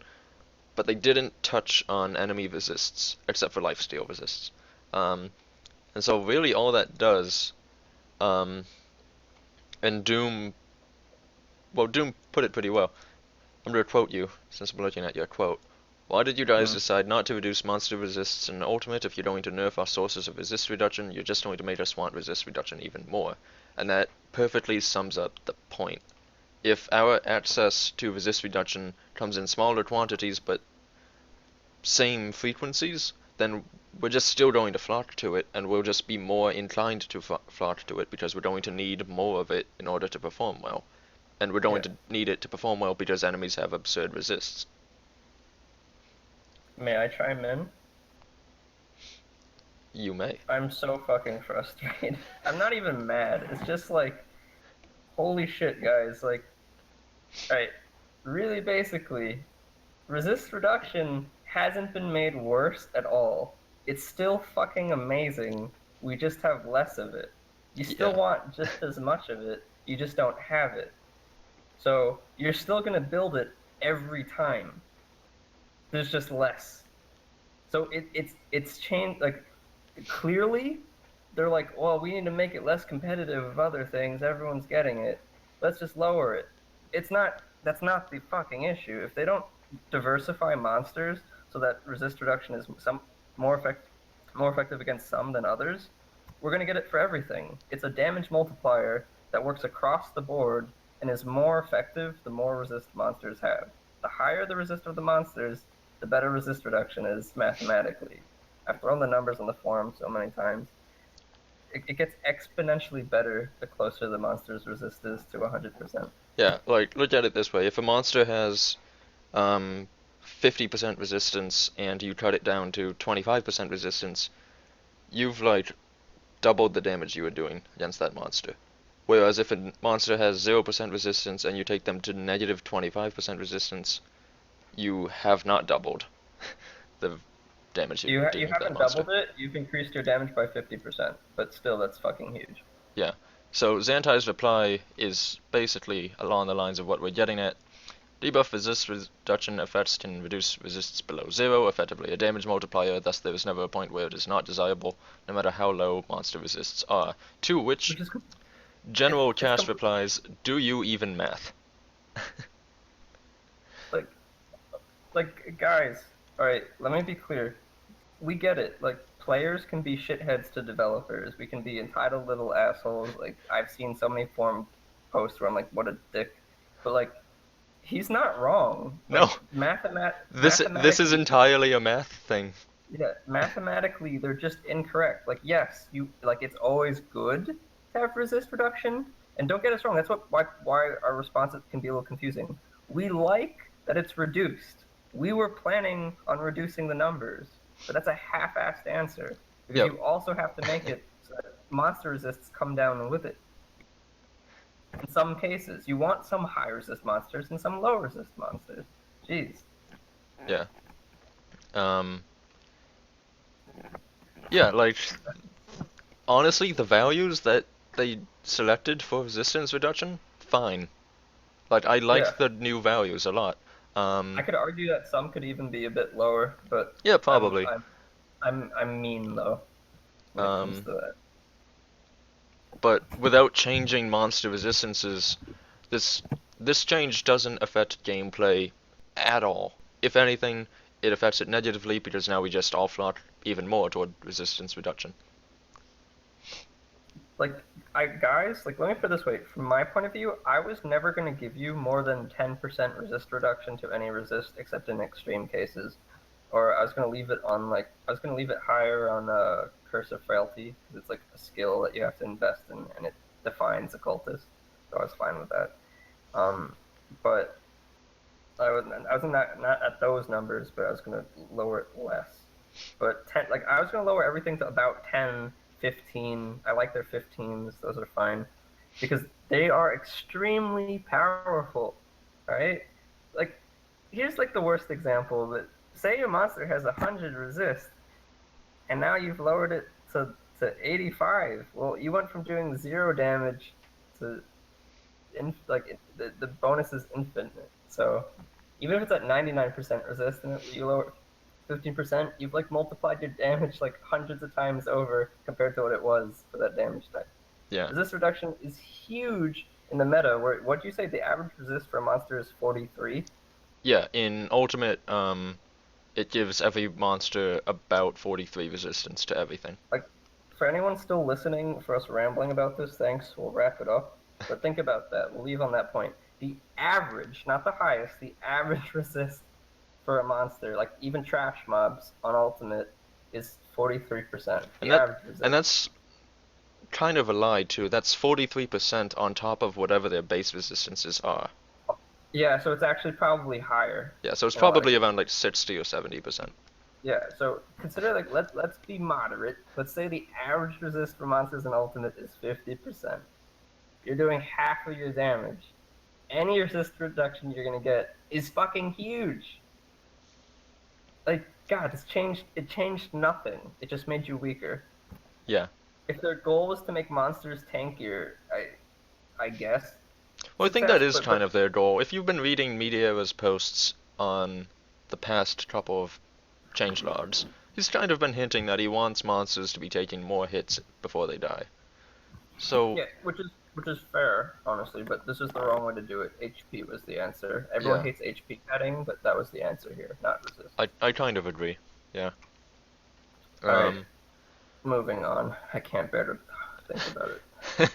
but they didn't touch on enemy resists except for lifesteal resists. And so really all that does, and Doom put it pretty well. I'm going to quote you, since I'm looking at your quote. Why did you guys decide not to reduce monster resists in Ultimate? If you're going to nerf our sources of resist reduction, you're just going to make us want resist reduction even more. And that perfectly sums up the point. If our access to resist reduction comes in smaller quantities but same frequencies, then we're just still going to flock to it, and we'll just be more inclined to flock to it because we're going to need more of it in order to perform well. And we're going to need it to perform well because enemies have absurd resists. May I chime in? You may. I'm so fucking frustrated. I'm not even mad. It's just like, holy shit, guys. Like, alright, really basically, resist reduction hasn't been made worse at all. It's still fucking amazing. We just have less of it. You still want just as much of it, you just don't have it. So, you're still gonna build it every time. There's just less. So it's changed, like, clearly, they're like, well, we need to make it less competitive with other things, everyone's getting it. Let's just lower it. That's not the fucking issue. If they don't diversify monsters so that resist reduction is more effective against some than others, we're gonna get it for everything. It's a damage multiplier that works across the board and is more effective the more resist monsters have. The higher the resist of the monsters, the better resist reduction is mathematically. I've thrown the numbers on the forum so many times. It gets exponentially better the closer the monster's resist is to 100%. Yeah, like, look at it this way. If a monster has 50% resistance and you cut it down to 25% resistance, you've, like, doubled the damage you were doing against that monster. Whereas if a monster has 0% resistance and you take them to -25% resistance, you have not doubled the damage You dealing with that haven't monster. doubled it. You've increased your damage by 50%, but still, that's fucking huge. Yeah. So Xantai's reply is basically along the lines of what we're getting at. Debuff resist reduction effects can reduce resists below 0, effectively a damage multiplier, thus there is never a point where it is not desirable, no matter how low monster resists are. To which Which is General it's Cast replies, do you even math? like guys. All right, let me be clear. We get it. Like, players can be shitheads to developers. We can be entitled little assholes. Like, I've seen so many forum posts where I'm like, what a dick. But like, he's not wrong. No, Like, this is mathematically, entirely a math thing. yeah, mathematically, they're just incorrect. Like, yes, it's always good to have resist reduction. And don't get us wrong, that's why our responses can be a little confusing. We like that it's reduced. We were planning on reducing the numbers, but that's a half-assed answer because Yep. you also have to make it so that monster resists come down with it. In some cases, you want some high resist monsters and some low resist monsters. Jeez. Yeah. Yeah, like, honestly, the values that they selected for resistance reduction, fine. Like, I like Yeah. the new values a lot. I could argue that some could even be a bit lower, but Yeah, probably. I'm mean though when it comes to that. But without changing monster resistances, this change doesn't affect gameplay at all. If anything, it affects it negatively because now we just offload even more toward resistance reduction. Like, guys, like, let me put it this way. From my point of view, I was never going to give you more than 10% resist reduction to any resist except in extreme cases. Or I was going to leave it on, like, I was going to leave it higher on Curse of Frailty, because it's, like, a skill that you have to invest in, and it defines Occultist. So I was fine with that. But I was not at those numbers, but I was going to lower it less. But 10, like, I was going to lower everything to about 10, 15. I like their 15s. Those are fine. Because they are extremely powerful, right? Like, here's, like, the worst example. But say your monster has 100 resist, and now you've lowered it to 85. Well, you went from doing 0 damage to, the bonus is infinite. So even if it's at 99% resist and you lower 15%, you've like multiplied your damage like hundreds of times over compared to what it was for that damage type. Yeah. Resist reduction is huge in the meta. Where what do you say the average resist for a monster is 43? Yeah, in Ultimate, it gives every monster about 43 resistance to everything. Like, for anyone still listening, for us rambling about this, thanks. We'll wrap it up. But think about that. We'll leave on that point. The average, not the highest, the average resist for a monster, like even trash mobs on Ultimate, is 43%. And that's kind of a lie too. That's 43% on top of whatever their base resistances are. Yeah, so it's actually probably higher. Yeah, so it's probably around like 60 or 70%. Yeah, so consider, like, let's be moderate. Let's say the average resist for monsters in Ultimate is 50%. You're doing half of your damage. Any resist reduction you're gonna get is fucking huge. Like, God, it changed nothing. It just made you weaker. Yeah. If their goal was to make monsters tankier, I guess. Well, I think that is kind of their goal. If you've been reading Meteora's posts on the past couple of changelogs, he's kind of been hinting that he wants monsters to be taking more hits before they die. So yeah, which is fair, honestly, but this is the wrong way to do it. HP was the answer. Everyone hates HP cutting, but that was the answer here, not resist. I kind of agree. Yeah. Alright. Moving on. I can't bear to think about it.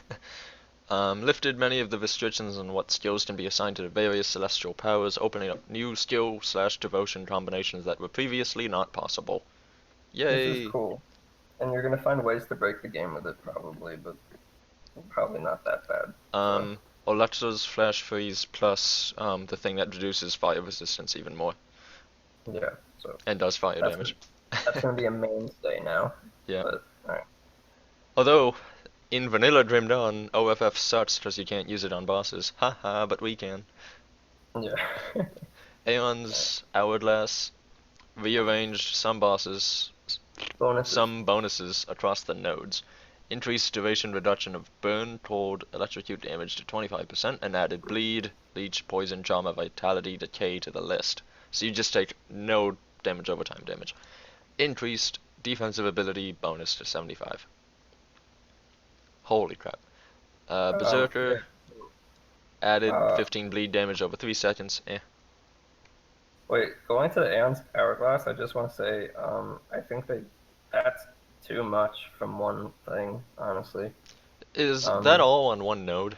Lifted many of the restrictions on what skills can be assigned to the various celestial powers, opening up new skill/devotion combinations that were previously not possible. Yay! This is cool. And you're gonna find ways to break the game with it, probably, but probably not that bad. Alexa's flash freeze plus the thing that reduces fire resistance even more. Yeah, so. And does fire damage. That's gonna be a mainstay now. Yeah. But, alright. Although, in Vanilla Dream Dawn, OFF sucks because you can't use it on bosses. Haha, but we can. Yeah. Aeon's Hourglass. rearranged some Bonuses. some bonuses across the nodes, increased duration reduction of burn, cold, electrocute damage to 25%, and added bleed, leech, poison, trauma, vitality, decay to the list. So you just take no damage over time damage. Increased defensive ability bonus to 75. Holy crap. Berserker added Uh, 15 bleed damage over 3 seconds. Wait, going to the Aeon's Hourglass, I just want to say, I think that's too much from one thing, honestly. Is that all on one node?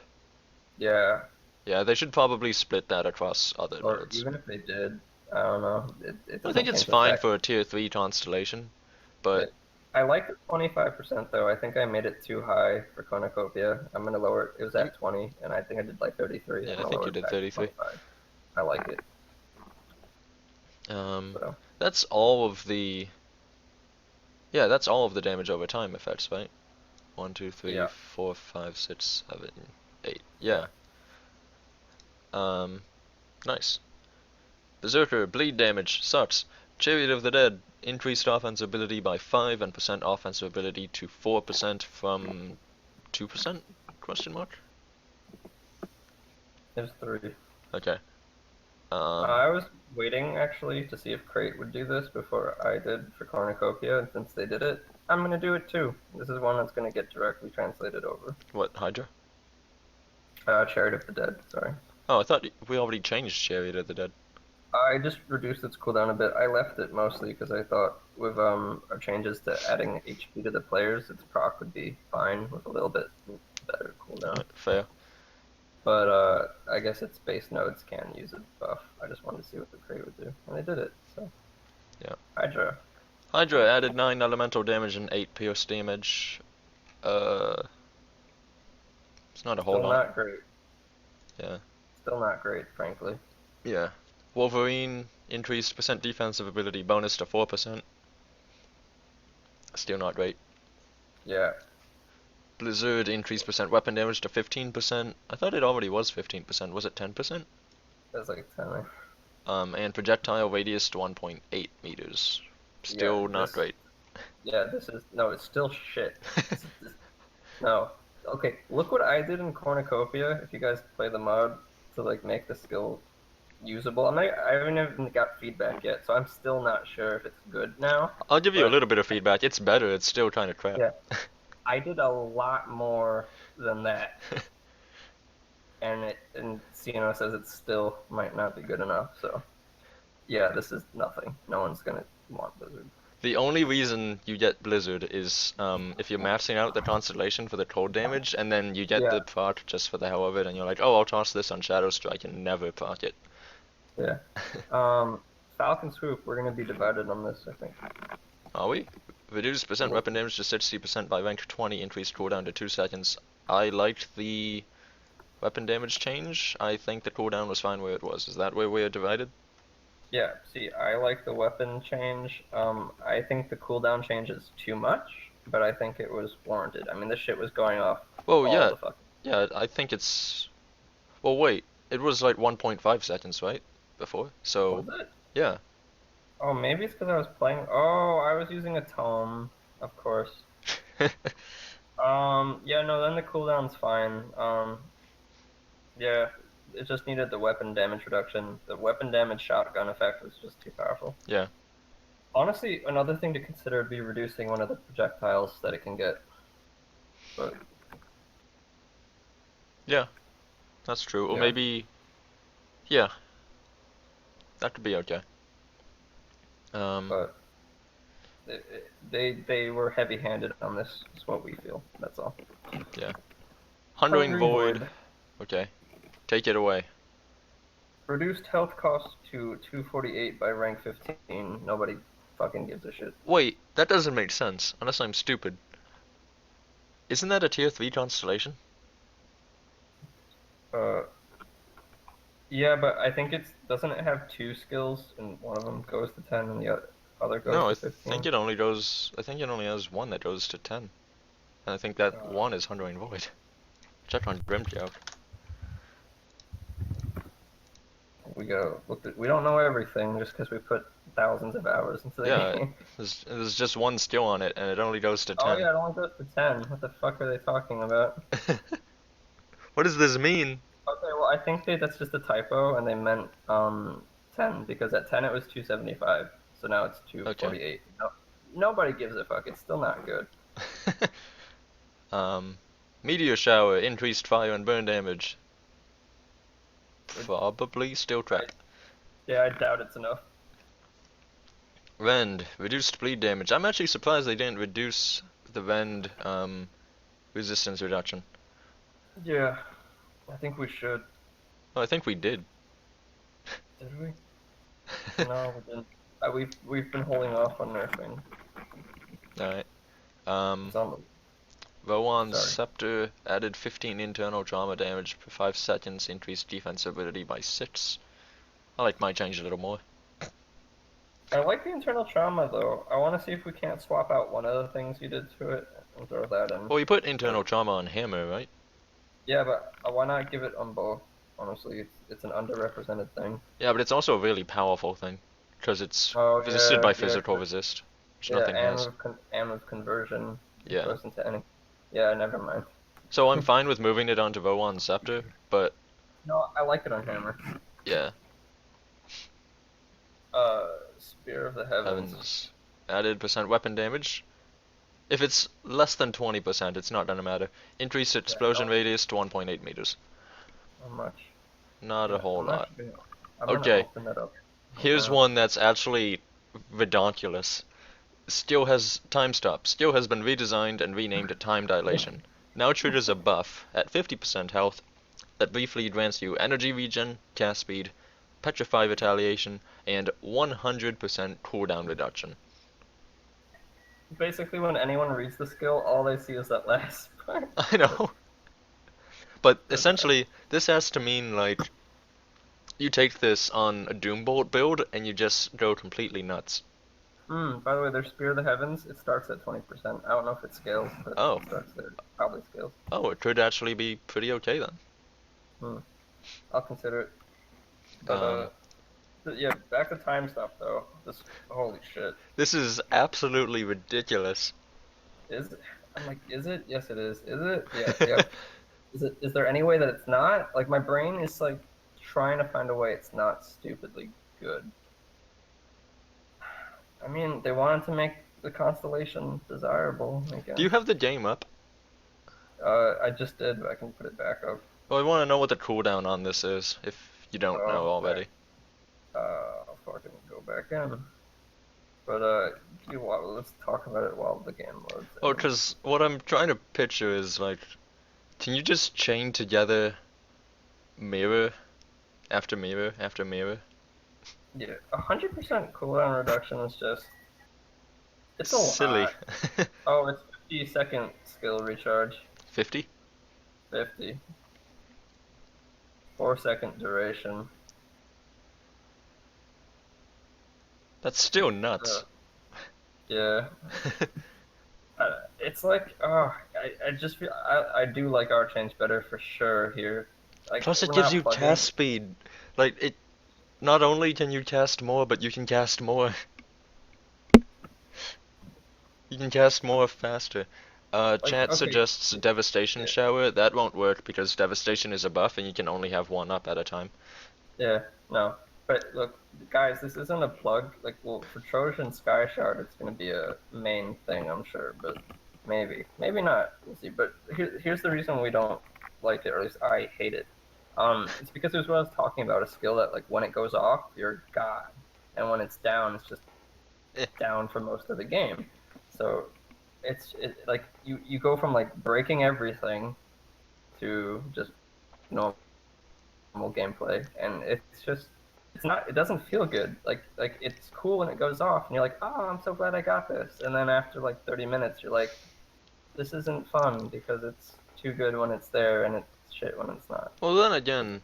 Yeah, Yeah, they should probably split that across other or nodes. even if they did, I don't know. It I doesn't think it's change the fine fact. for a tier 3 constellation, but I like the 25% though. I think I made it too high for Cornucopia. I'm gonna lower it. It was you, at 20, and I think I did like 33. yeah, I'm I gonna think lower you it did back to 33. 25. I like it. Um, So that's all of the, yeah, that's all of the damage over time effects, right? 1, 2, 3, yeah, 4, 5, 6, 7, 8. yeah. Yeah. Nice. Berserker, bleed damage, sucks. Chariot of the Dead, increased offense ability by 5 and percent offensive ability to 4% from 2%? Question mark? There's 3. Okay. I was waiting actually to see if Crate would do this before I did for Cornucopia, and since they did it, I'm gonna do it too. This is one that's gonna get directly translated over. What, Hydra? Chariot of the Dead, sorry. Oh, I thought we already changed Chariot of the Dead. I just reduced its cooldown a bit. I left it mostly because I thought with our changes to adding HP to the players, its proc would be fine with a little bit better cooldown. Alright, fair. But I guess its base nodes can use a buff. I just wanted to see what the Crate would do, and they did it. So Yeah. Hydra. Hydra added 9 elemental damage and 8 pierce damage. It's not a whole Still lot. not great. Yeah. Still not great, frankly. Yeah. Wolverine increased percent defensive ability bonus to 4%. Still not great. Yeah. Blizzard increased percent weapon damage to 15%. I thought it already was 15%. Was it 10%? That's like 10. And projectile radius to 1.8 meters. Still Yeah, not great. Yeah, this is no. It's still shit. No. Okay, look what I did in Cornucopia. If you guys play the mod to like make the skill usable, I haven't even got feedback yet, so I'm still not sure if it's good now. I'll give you a But little bit of feedback. It's better. It's still kind of crap. yeah, I did a lot more than that, and Ciano says it still might not be good enough. So yeah, this is nothing. No one's gonna want Blizzard. The only reason you get Blizzard is if you're maxing out the constellation for the cold damage, and then you get the proc just for the hell of it, and you're like, oh, I'll toss this on Shadow Strike and never proc it. Yeah. Falcon Swoop, we're gonna be divided on this, I think. Are we? Reduced percent weapon damage to 60% by rank 20, increased cooldown to 2 seconds. I liked the weapon damage change. I think the cooldown was fine where it was. Is that where we're divided? Yeah, see, I like the weapon change. I think the cooldown change is too much, but I think it was warranted. I mean, this shit was going off Well, yeah. the fucking... Yeah, I think it's... Well, wait. It was like 1.5 seconds, right? Before? So, Was it? yeah. Oh, maybe it's because I was playing... Oh, I was using a tome, of course. Yeah, no, then the cooldown's fine. Yeah, it just needed the weapon damage reduction. The weapon damage shotgun effect was just too powerful. Yeah. Honestly, another thing to consider would be reducing one of the projectiles that it can get. But yeah, that's true. Or yeah. maybe... Yeah. That could be okay. But they were heavy-handed on this, is what we feel. That's all. Yeah. Hungering Hungering Void. Void. Okay. Take it away. Reduced health cost to 248 by rank 15. Nobody fucking gives a shit. Wait, that doesn't make sense, unless I'm stupid. Isn't that a tier 3 constellation? Yeah, but I think doesn't it have 2 skills, and one of them goes to 10 and the other goes to 15? I think it only has one that goes to 10. And I think that one is Hungering Void. Check on Grimjoke. We gotta look at, we don't know everything just because we put thousands of hours into the Yeah, game. there's just one skill on it, and it only goes to Oh 10. yeah, it only goes to 10. What the fuck are they talking about? What does this mean? Okay, well I think that's just a typo, and they meant 10 because at 10 it was 275, so now it's Okay. 248. No, nobody gives a fuck. It's still not good. Meteor shower, increased fire and burn damage. Probably still crap. Yeah, I doubt it's enough. Rend, reduced bleed damage. I'm actually surprised they didn't reduce the Rend resistance reduction. Yeah, I think we should. Well, I think we did. Did we? No, we didn't. We've been holding off on nerfing. Alright. It's on Rowan's Sorry. Scepter added 15 internal trauma damage per 5 seconds, increased defensibility by 6. I like my change a little more. I like the internal trauma though. I want to see if we can't swap out one of the things you did to it and throw that in. Well, you put internal trauma on hammer, right? Yeah, but why not give it on both? Honestly, it's an underrepresented thing. Yeah, but it's also a really powerful thing. Because it's Oh resisted by yeah, physical resist, which yeah, nothing has. and with conversion, it Yeah. goes into any. Yeah, never mind. So I'm fine with moving it onto Rowan's Scepter, but No, I like it on hammer. yeah. Spear of the Heavens. Heavens. Added percent weapon damage. If it's less than 20%, it's not gonna matter. Increased explosion radius to 1.8 meters. How much? Not a whole lot. I'm gonna Okay. open that up. Here's one that's actually redonkulous. Skill has time stop. Skill has been redesigned and renamed to time dilation. Now triggers a buff at 50% health that briefly grants you energy regen, cast speed, petrify retaliation, and 100% cooldown reduction. Basically, when anyone reads the skill, all they see is that last part. I know. But essentially, this has to mean like you take this on a Doombolt build and you just go completely nuts. By the way, their Spear of the Heavens, it starts at 20%. I don't know if it scales, but Oh. it starts there. Probably scales. Oh, it could actually be pretty okay then. I'll consider it. But, yeah, back to time stuff, though. Holy shit. This is absolutely ridiculous. Is it? I'm like, is it? Yes, it is. Is it? Yeah, yeah. Is there any way that it's not? Like, my brain is, like, trying to find a way it's not stupidly good. I mean, they wanted to make the constellation desirable, I guess. Do you have the game up? I just did, but I can put it back up. Well, I want to know what the cooldown on this is, if you don't know already. I'll fucking go back in. But, let's talk about it while the game loads. Oh, because what I'm trying to picture is, like, can you just chain together mirror after mirror after mirror? Yeah, 100% cooldown reduction is just... It's a silly. lot. Oh, it's 50-second skill recharge. 50? 50. 4-second duration. That's still nuts. Yeah. It's like, I just feel, I do like our change better for sure here. Like, Plus it we're gives not you plugging- cast speed. Like, it, not only can you cast more, but you can cast more. You can cast more faster. Chat okay. suggests Devastation Shower. That won't work because Devastation is a buff and you can only have one up at a time. Yeah, no. But look, guys, this isn't a plug. Like, well, for Trojan Sky Shard, it's going to be a main thing, I'm sure. But maybe not. We'll see. But here's the reason we don't like it, or at least I hate it. It's because it was what I was talking about, a skill that, like, when it goes off, you're god. And when it's down, it's just down for most of the game. So, it's like, you go from, like, breaking everything to just normal gameplay. And it's just... it doesn't feel good. Like it's cool when it goes off and you're like, oh, I'm so glad I got this. And then after like 30 minutes, you're like, this isn't fun because it's too good when it's there and it's shit when it's not. Well, then again,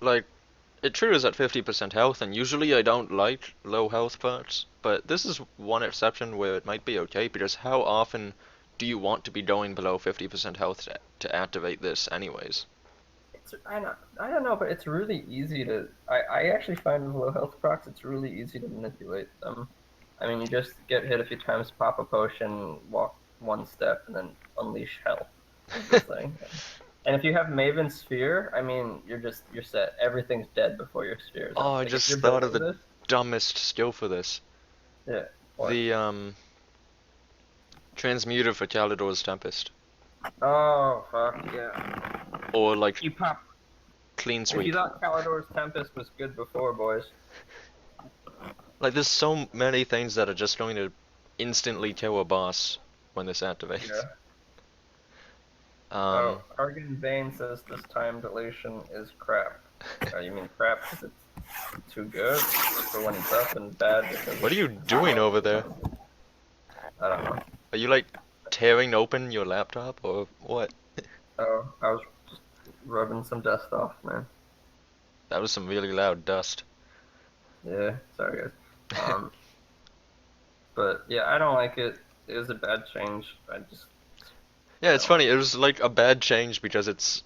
like, it triggers at 50% health, and usually I don't like low health parts, but this is one exception where it might be okay, because how often do you want to be going below 50% health to activate this anyways? I don't know, but it's really easy to. I actually find with low health procs, it's really easy to manipulate them. I mean, you just get hit a few times, pop a potion, walk one step, and then unleash hell. Is the thing. And if you have Maven Sphere, I mean, you're set. Everything's dead before your sphere is Oh, up. I Like if you're just thought of building the this, dumbest skill for this. yeah. What? The transmuter for Kalidor's Tempest, Oh fuck yeah! or like You pop. clean If you sweep. thought Kalidor's Tempest was good before, boys. Like there's so many things that are just going to instantly kill a boss when this activates. Yeah. Um, Oh, Argan Bane says this time deletion is crap. Oh, you mean crap because it's too good for when it's up, and bad because what are you doing over there? I don't know. Are you like tearing open your laptop or what? Oh, I was just rubbing some dust off, man. That was some really loud dust. Yeah, sorry guys. But yeah, I don't like it. It was a bad change. I just Yeah, it's funny. It was like a bad change because it's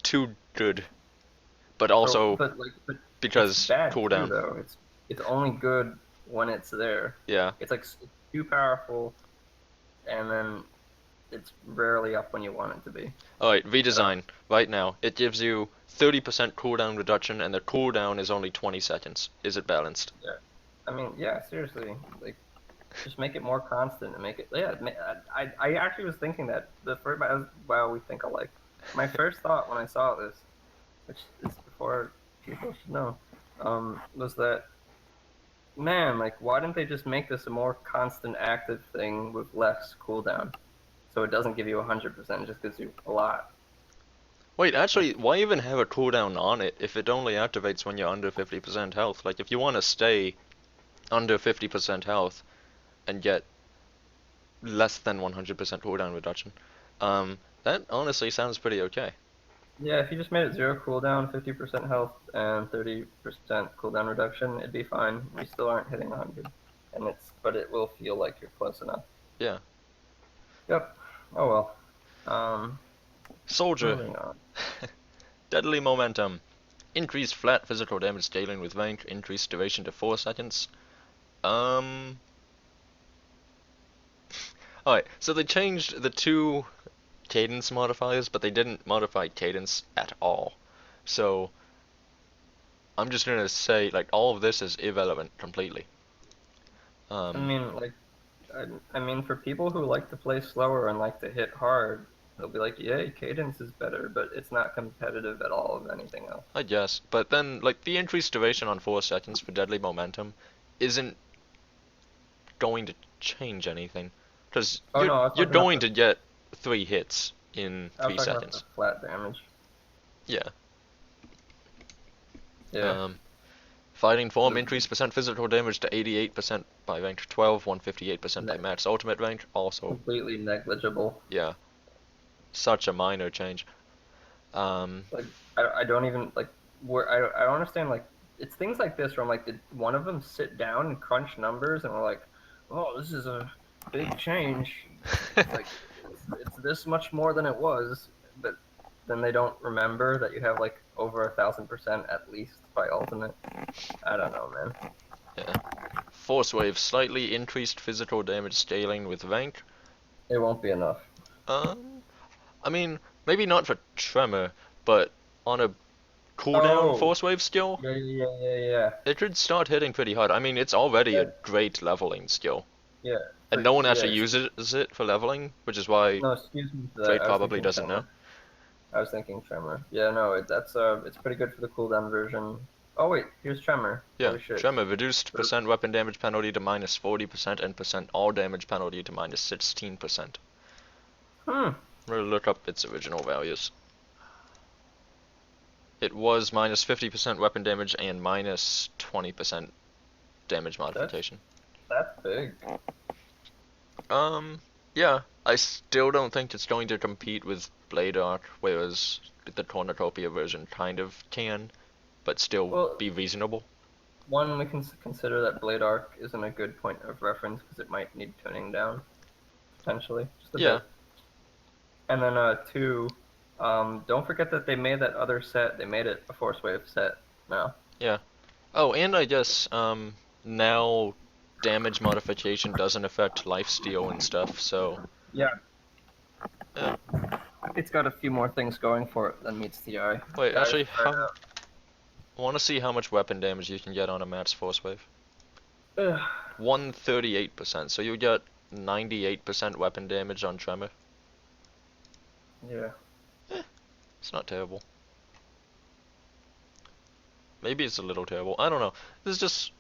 too good, but also but because it's bad too, cooldown. though. It's only good when it's there. Yeah. It's like too powerful, and then it's rarely up when you want it to be. Alright, redesign. Right now, it gives you 30% cooldown reduction, and the cooldown is only 20 seconds. Is it balanced? Yeah. I mean, yeah, seriously, like, just make it more constant and make it. Yeah, I actually was thinking that the first. Wow, we think alike. My first thought when I saw this, which is before people should know, was that, man, like, why didn't they just make this a more constant active thing with less cooldown? So it doesn't give you 100%, it just gives you a lot. Wait, actually, why even have a cooldown on it if it only activates when you're under 50% health? Like, if you want to stay under 50% health and get less than 100% cooldown reduction, that honestly sounds pretty okay. Yeah, if you just made it 0 cooldown, 50% health, and 30% cooldown reduction, it'd be fine. You still aren't hitting 100, but it will feel like you're close enough. Yeah. Yep. Oh well. Soldier. Moving on. Deadly momentum. Increased flat physical damage scaling with rank. Increased duration to 4 seconds. Alright, so they changed the 2 cadence modifiers, but they didn't modify cadence at all. So, I'm just gonna say, like, all of this is irrelevant completely. I mean, like, I mean, for people who like to play slower and like to hit hard, they'll be like, yay, cadence is better, but it's not competitive at all with anything else. I guess, but then, like, the increased duration on 4 seconds for deadly momentum isn't going to change anything. Because you're going to get 3 hits in 3 seconds. Flat damage. Yeah. Yeah. Fighting form, increased percent physical damage to 88% by rank 12, 158% by max ultimate rank, also completely negligible. Yeah. Such a minor change. Like, I don't even, like, I don't understand, like, it's things like this where I'm like, did one of them sit down and crunch numbers and we're like, oh, this is a big change. Like, it's this much more than it was, but then they don't remember that you have, like, over 1,000% at least by ultimate. I don't know, man. Yeah. Force wave, slightly increased physical damage scaling with rank. It won't be enough. I mean, maybe not for tremor, but on a cooldown force wave skill, yeah. it could start hitting pretty hard. I mean, it's already a great leveling skill. Yeah. And no one actually uses it for leveling, which is why Drake probably doesn't know. I was thinking Tremor. Yeah, no, it's pretty good for the cooldown version. Oh wait, here's Tremor. Yeah, Tremor, reduced percent weapon damage penalty to minus 40% and percent all damage penalty to minus 16%. Hmm. We'll look up its original values. It was minus 50% weapon damage and minus 20% damage modification. That's big. Yeah, I still don't think it's going to compete with Blade Arc, whereas the Cornucopia version kind of can, but still be reasonable. One, we can consider that Blade Arc isn't a good point of reference because it might need tuning down, potentially, just a bit. And then 2, Don't forget that they made that other set. They made it a Force Wave set now. Yeah. Oh, and I guess now damage modification doesn't affect lifesteal and stuff, so Yeah. yeah. It's got a few more things going for it than meets the eye. Wait, Guys, actually, try it I want to see how much weapon damage you can get on a max force wave. out. 138%, so you get 98% weapon damage on Tremor. Yeah. It's not terrible. Maybe it's a little terrible. I don't know. There's just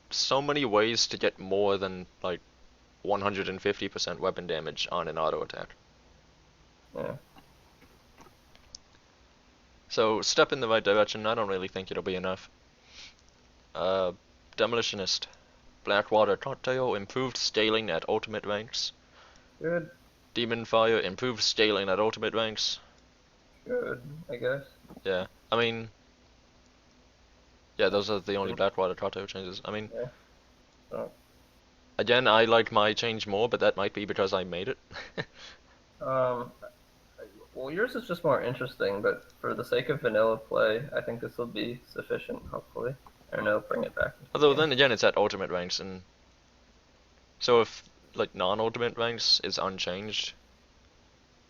so many ways to get more than like 150% weapon damage on an auto attack. Yeah. So step in the right direction. I don't really think it'll be enough. Demolitionist, Blackwater Cocktail, improved scaling at ultimate ranks. Good. Demon Fire, improved scaling at ultimate ranks. Good, I guess. Yeah, I mean, yeah, those are the only Blackwater Cocktail changes. I mean, Yeah. So, again, I like my change more, but that might be because I made it. um, well, yours is just more interesting, but for the sake of vanilla play, I think this will be sufficient, hopefully. And it'll bring it back. Although then again, it's at ultimate ranks, and so if like non-ultimate ranks is unchanged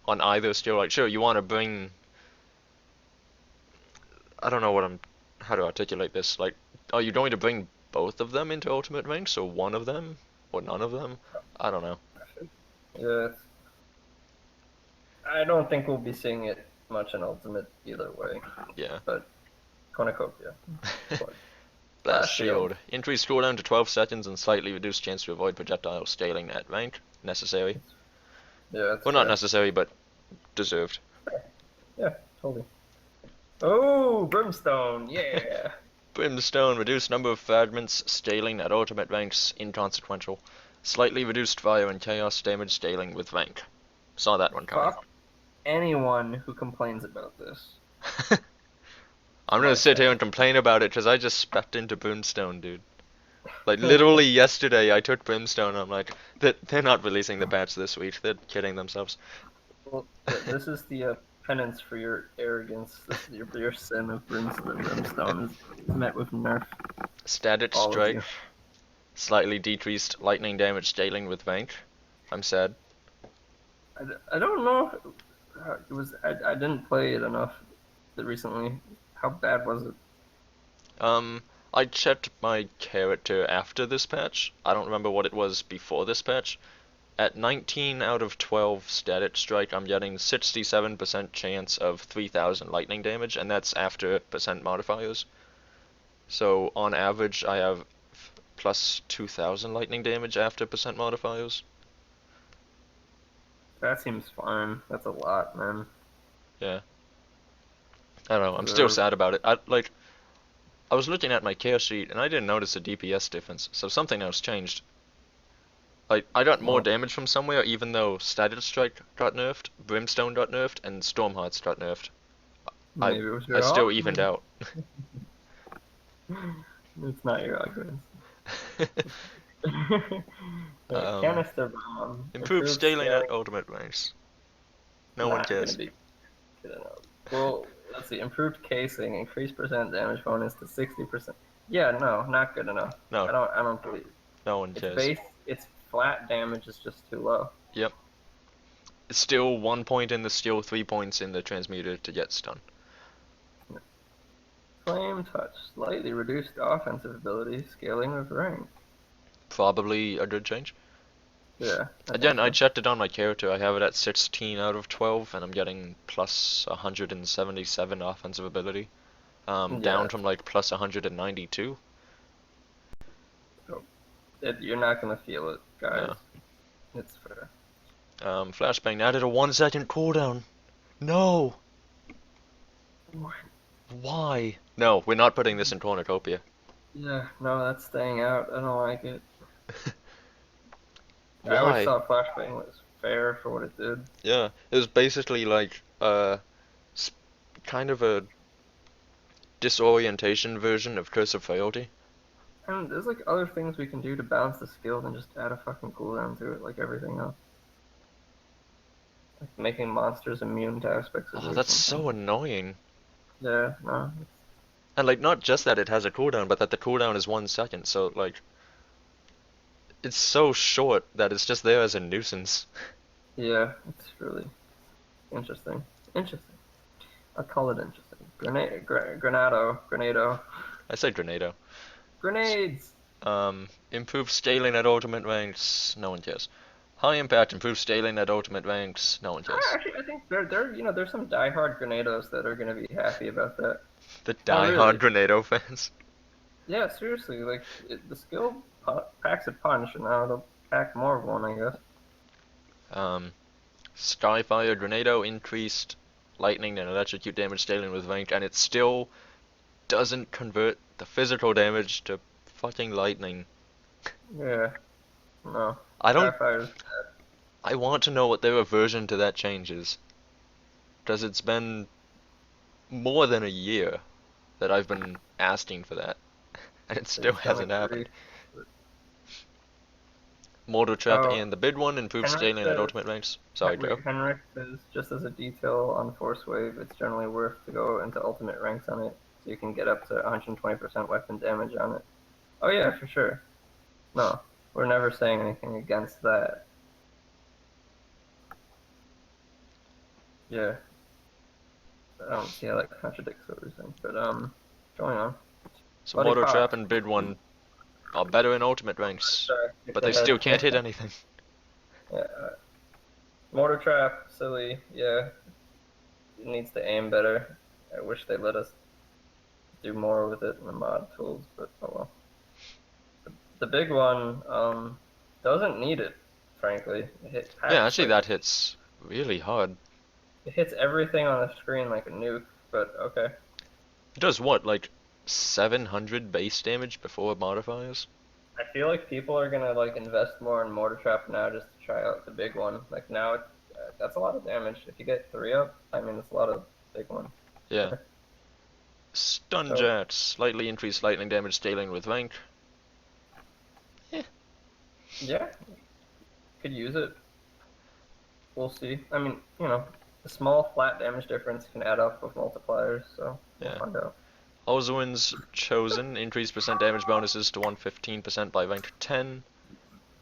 on either skill, like sure you want to bring, I don't know how to articulate this. Like, are you going to bring both of them into ultimate ranks, or one of them, or none of them? I don't know. Yeah. I don't think we'll be seeing it much in ultimate either way. Yeah. But Cornucopia. Blast Shield. Increased cooldown to 12 seconds and slightly reduced chance to avoid projectile scaling at rank. Necessary. Yeah. Well, not necessary, but deserved. Yeah, totally. Oh, Brimstone, yeah. Brimstone, reduced number of fragments, scaling at ultimate ranks, inconsequential. Slightly reduced fire and chaos damage scaling with rank. Saw that one coming. Fuck anyone who complains about this. I'm gonna sit here and complain about it because I just specced into Brimstone, dude. Like, literally yesterday I took Brimstone, I'm like, they're not releasing the patch this week, they're kidding themselves. Well, this is the penance for your arrogance. This is your sin of Brimstone is met with nerf. Static All of strike. you. Slightly decreased lightning damage scaling with rank. I'm sad. I don't know if it was. I didn't play it enough recently. How bad was it? I checked my character after this patch. I don't remember what it was before this patch. At 19 out of 12 static strike, I'm getting 67% chance of 3000 lightning damage, and that's after percent modifiers. So on average, I have plus 2000 lightning damage after percent modifiers. That seems fine. That's a lot, man. Yeah. I don't know, I'm still sad about it. I was looking at my care sheet and I didn't notice a DPS difference, so something else changed. Like, I got more damage from somewhere even though Static Strike got nerfed, Brimstone got nerfed, and Stormhearts got nerfed. Maybe it was your I still alt? evened out. It's not your argument. Canister bomb. Improved scaling at ultimate ranks. No one cares. Well, let's see. Improved casing, increased percent damage bonus to 60%. Yeah, no, not good enough. No. I don't believe. No one cares. Its flat damage is just too low. Yep. It's still 1 point in the skill, 3 points in the transmuter to get stun. Flame touch, slightly reduced offensive ability, scaling with rank. Probably a good change. Yeah. Again, I checked it on my character. I have it at 16 out of 12, and I'm getting plus 177 offensive ability. Down from like plus 192. You're not gonna feel it, guys. No. It's fair. Flashbang added a 1 second cooldown. No! What? Why? No, we're not putting this in Cornucopia. Yeah, no, that's staying out. I don't like it. Why? I always thought Flashbang was fair for what it did. Yeah, it was basically like kind of a disorientation version of Curse of Frailty. And there's like other things we can do to balance the skill than just add a fucking cooldown to it like everything else. Like making monsters immune to aspects of Oh, it or that's something. so annoying. Yeah, no. And like, not just that it has a cooldown, but that the cooldown is 1 second. So like, it's so short that it's just there as a nuisance. Yeah, it's really interesting. Interesting. I'll call it interesting. Granado. I say Grenado. Grenades! Improved scaling at ultimate ranks. No one cares. High impact, improved scaling at ultimate ranks. No one cares. Actually, I think there's some diehard Grenados that are gonna be happy about that. The No, die-hard really. Grenado fans. Yeah, seriously, like the skill packs a punch, and now it'll pack more of one, I guess. Skyfire Grenado increased lightning and electrocute damage scaling with rank, and it still doesn't convert the physical damage to fucking lightning. Yeah, no. I don't. Skyfire's I want to know what their aversion to that change is. Because it's been more than a year that I've been asking for that, and it they still just don't hasn't agree. happened. Mortar Trap Oh, and the bid one improved Henrik scaling at says. ultimate ranks. Sorry, Joe. Wait, Henrik says just as a detail on Force Wave, it's generally worth to go into ultimate ranks on it, so you can get up to 120% weapon damage on it. Oh yeah, for sure. No, we're never saying anything against that. Yeah, I don't see how that contradicts what we're saying, but going on. So Bloody Mortar Trap Cox. and bid one are better in ultimate ranks, Sorry, but they still can't hit anything. Yeah, Mortar Trap, silly. Yeah, it needs to aim better. I wish they let us do more with it in the mod tools, but oh well. The big one doesn't need it, frankly. Yeah, actually that hits really hard. It hits everything on the screen like a nuke, but okay. It does what, like 700 base damage before modifiers? I feel like people are gonna like invest more in Mortar Trap now just to try out the big one. Like now, that's a lot of damage. If you get 3 up, I mean, it's a lot of big one. Yeah. Stun So- Jet, slightly increased lightning damage scaling with rank. Yeah, could use it. We'll see. I mean, a small flat damage difference can add up with multipliers, so we'll Yeah. find out. Oswin's Chosen, increased percent damage bonuses to 115% by rank 10,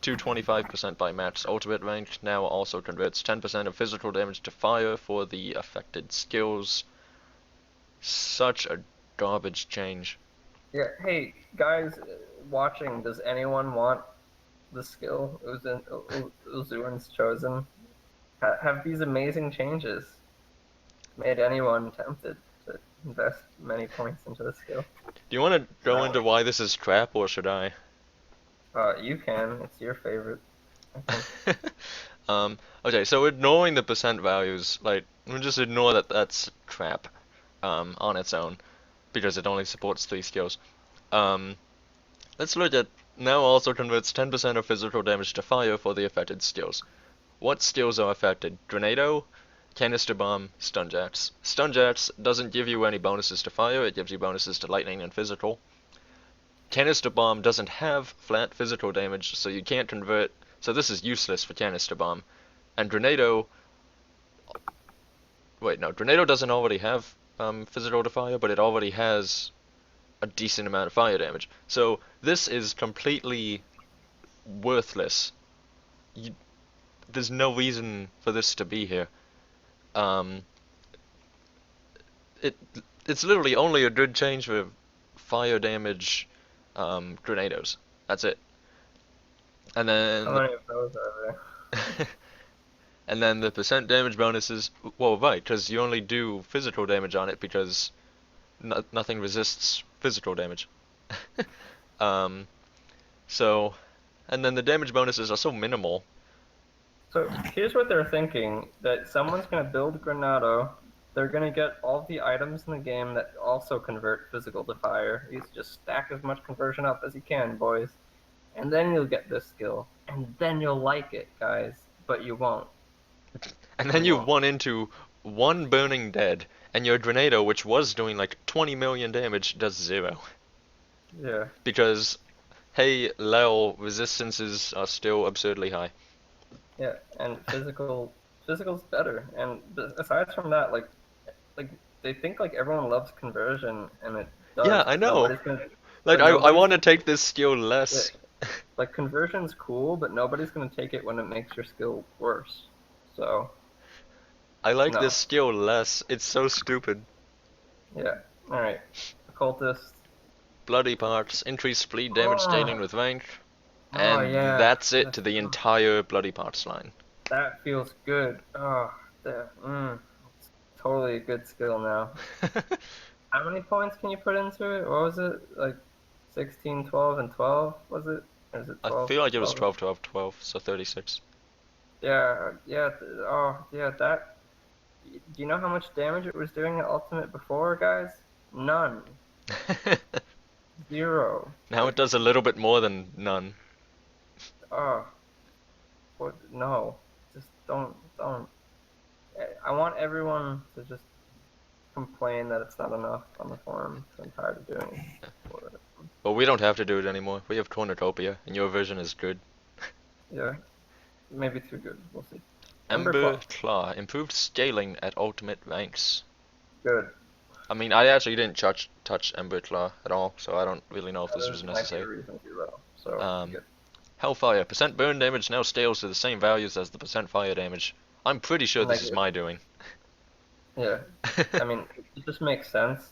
225% by max ultimate rank, now also converts 10% of physical damage to fire for the affected skills. Such a garbage change. Yeah, hey, guys watching, does anyone want the skill Uzuin's Chosen? Have these amazing changes made anyone tempted to invest many points into the skill? Do you want to go into why this is crap, or should I? You can. It's your favorite, I think. Okay, so ignoring the percent values, like, we'll just ignore that that's crap, on its own, because it only supports 3 skills. Let's look at, now also converts 10% of physical damage to fire for the affected skills. What skills are affected? Grenado, Canister Bomb, Stun Jacks. Stun Jacks doesn't give you any bonuses to fire, it gives you bonuses to lightning and physical. Canister Bomb doesn't have flat physical damage, so you can't convert, so this is useless for Canister Bomb. And Grenado, wait, no, Grenado doesn't already have physical to fire, but it already has a decent amount of fire damage. So this is completely worthless. There's no reason for this to be here. It's literally only a good change for fire damage Grenados. That's it. And then How many of those are there? and then the percent damage bonuses, well, right, because you only do physical damage on it because nothing resists physical damage. So, and then the damage bonuses are so minimal. So here's what they're thinking, that someone's going to build Granado, they're going to get all the items in the game that also convert physical to fire. You just stack as much conversion up as you can, boys. And then you'll get this skill. And then you'll like it, guys. But you won't. And then you run into one Burning Dead, and your Grenado, which was doing like 20 million damage, does 0. Yeah. Because, hey, lol, resistances are still absurdly high. Yeah, and physical Physical's better, and aside from that, like they think like everyone loves conversion, and it Yeah, does, I but know. nobody's gonna, Like, but I nobody's want to gonna, take this skill yeah, less. like conversion's cool, but nobody's gonna take it when it makes your skill worse. So I like this no, skill less. It's so stupid. yeah, all right, occultist. Bloody parts, increase bleed damage Oh, dealing with rank, oh and yeah, that's it to the entire bloody parts line. that feels good. Oh, it's totally a good skill now. How many points can you put into it? What was it? Like 16, 12, and 12, was it? Or is it I 12, feel like it was 12? 12, 12, 12, so 36. Yeah, yeah, oh, yeah, that. Do you know how much damage it was doing at Ultimate before, guys? None. Zero. Now it Like, does a little bit more than none. oh, what? No. Just don't. I want everyone to just complain that it's not enough on the forum, so I'm tired of doing it. But we don't have to do it anymore. We have Cornucopia, and your version is good. Yeah, maybe too good. We'll see. Ember Ember Claw. Claw, improved scaling at ultimate ranks. Good. I mean, I actually didn't touch Ember Claw at all, so I don't really know if this was Might be a necessary. reason to, though. So, Um, good. Hellfire, percent burn damage now scales to the same values as the percent fire damage. I'm pretty sure this is Negative. my doing. Yeah. I mean, it just makes sense.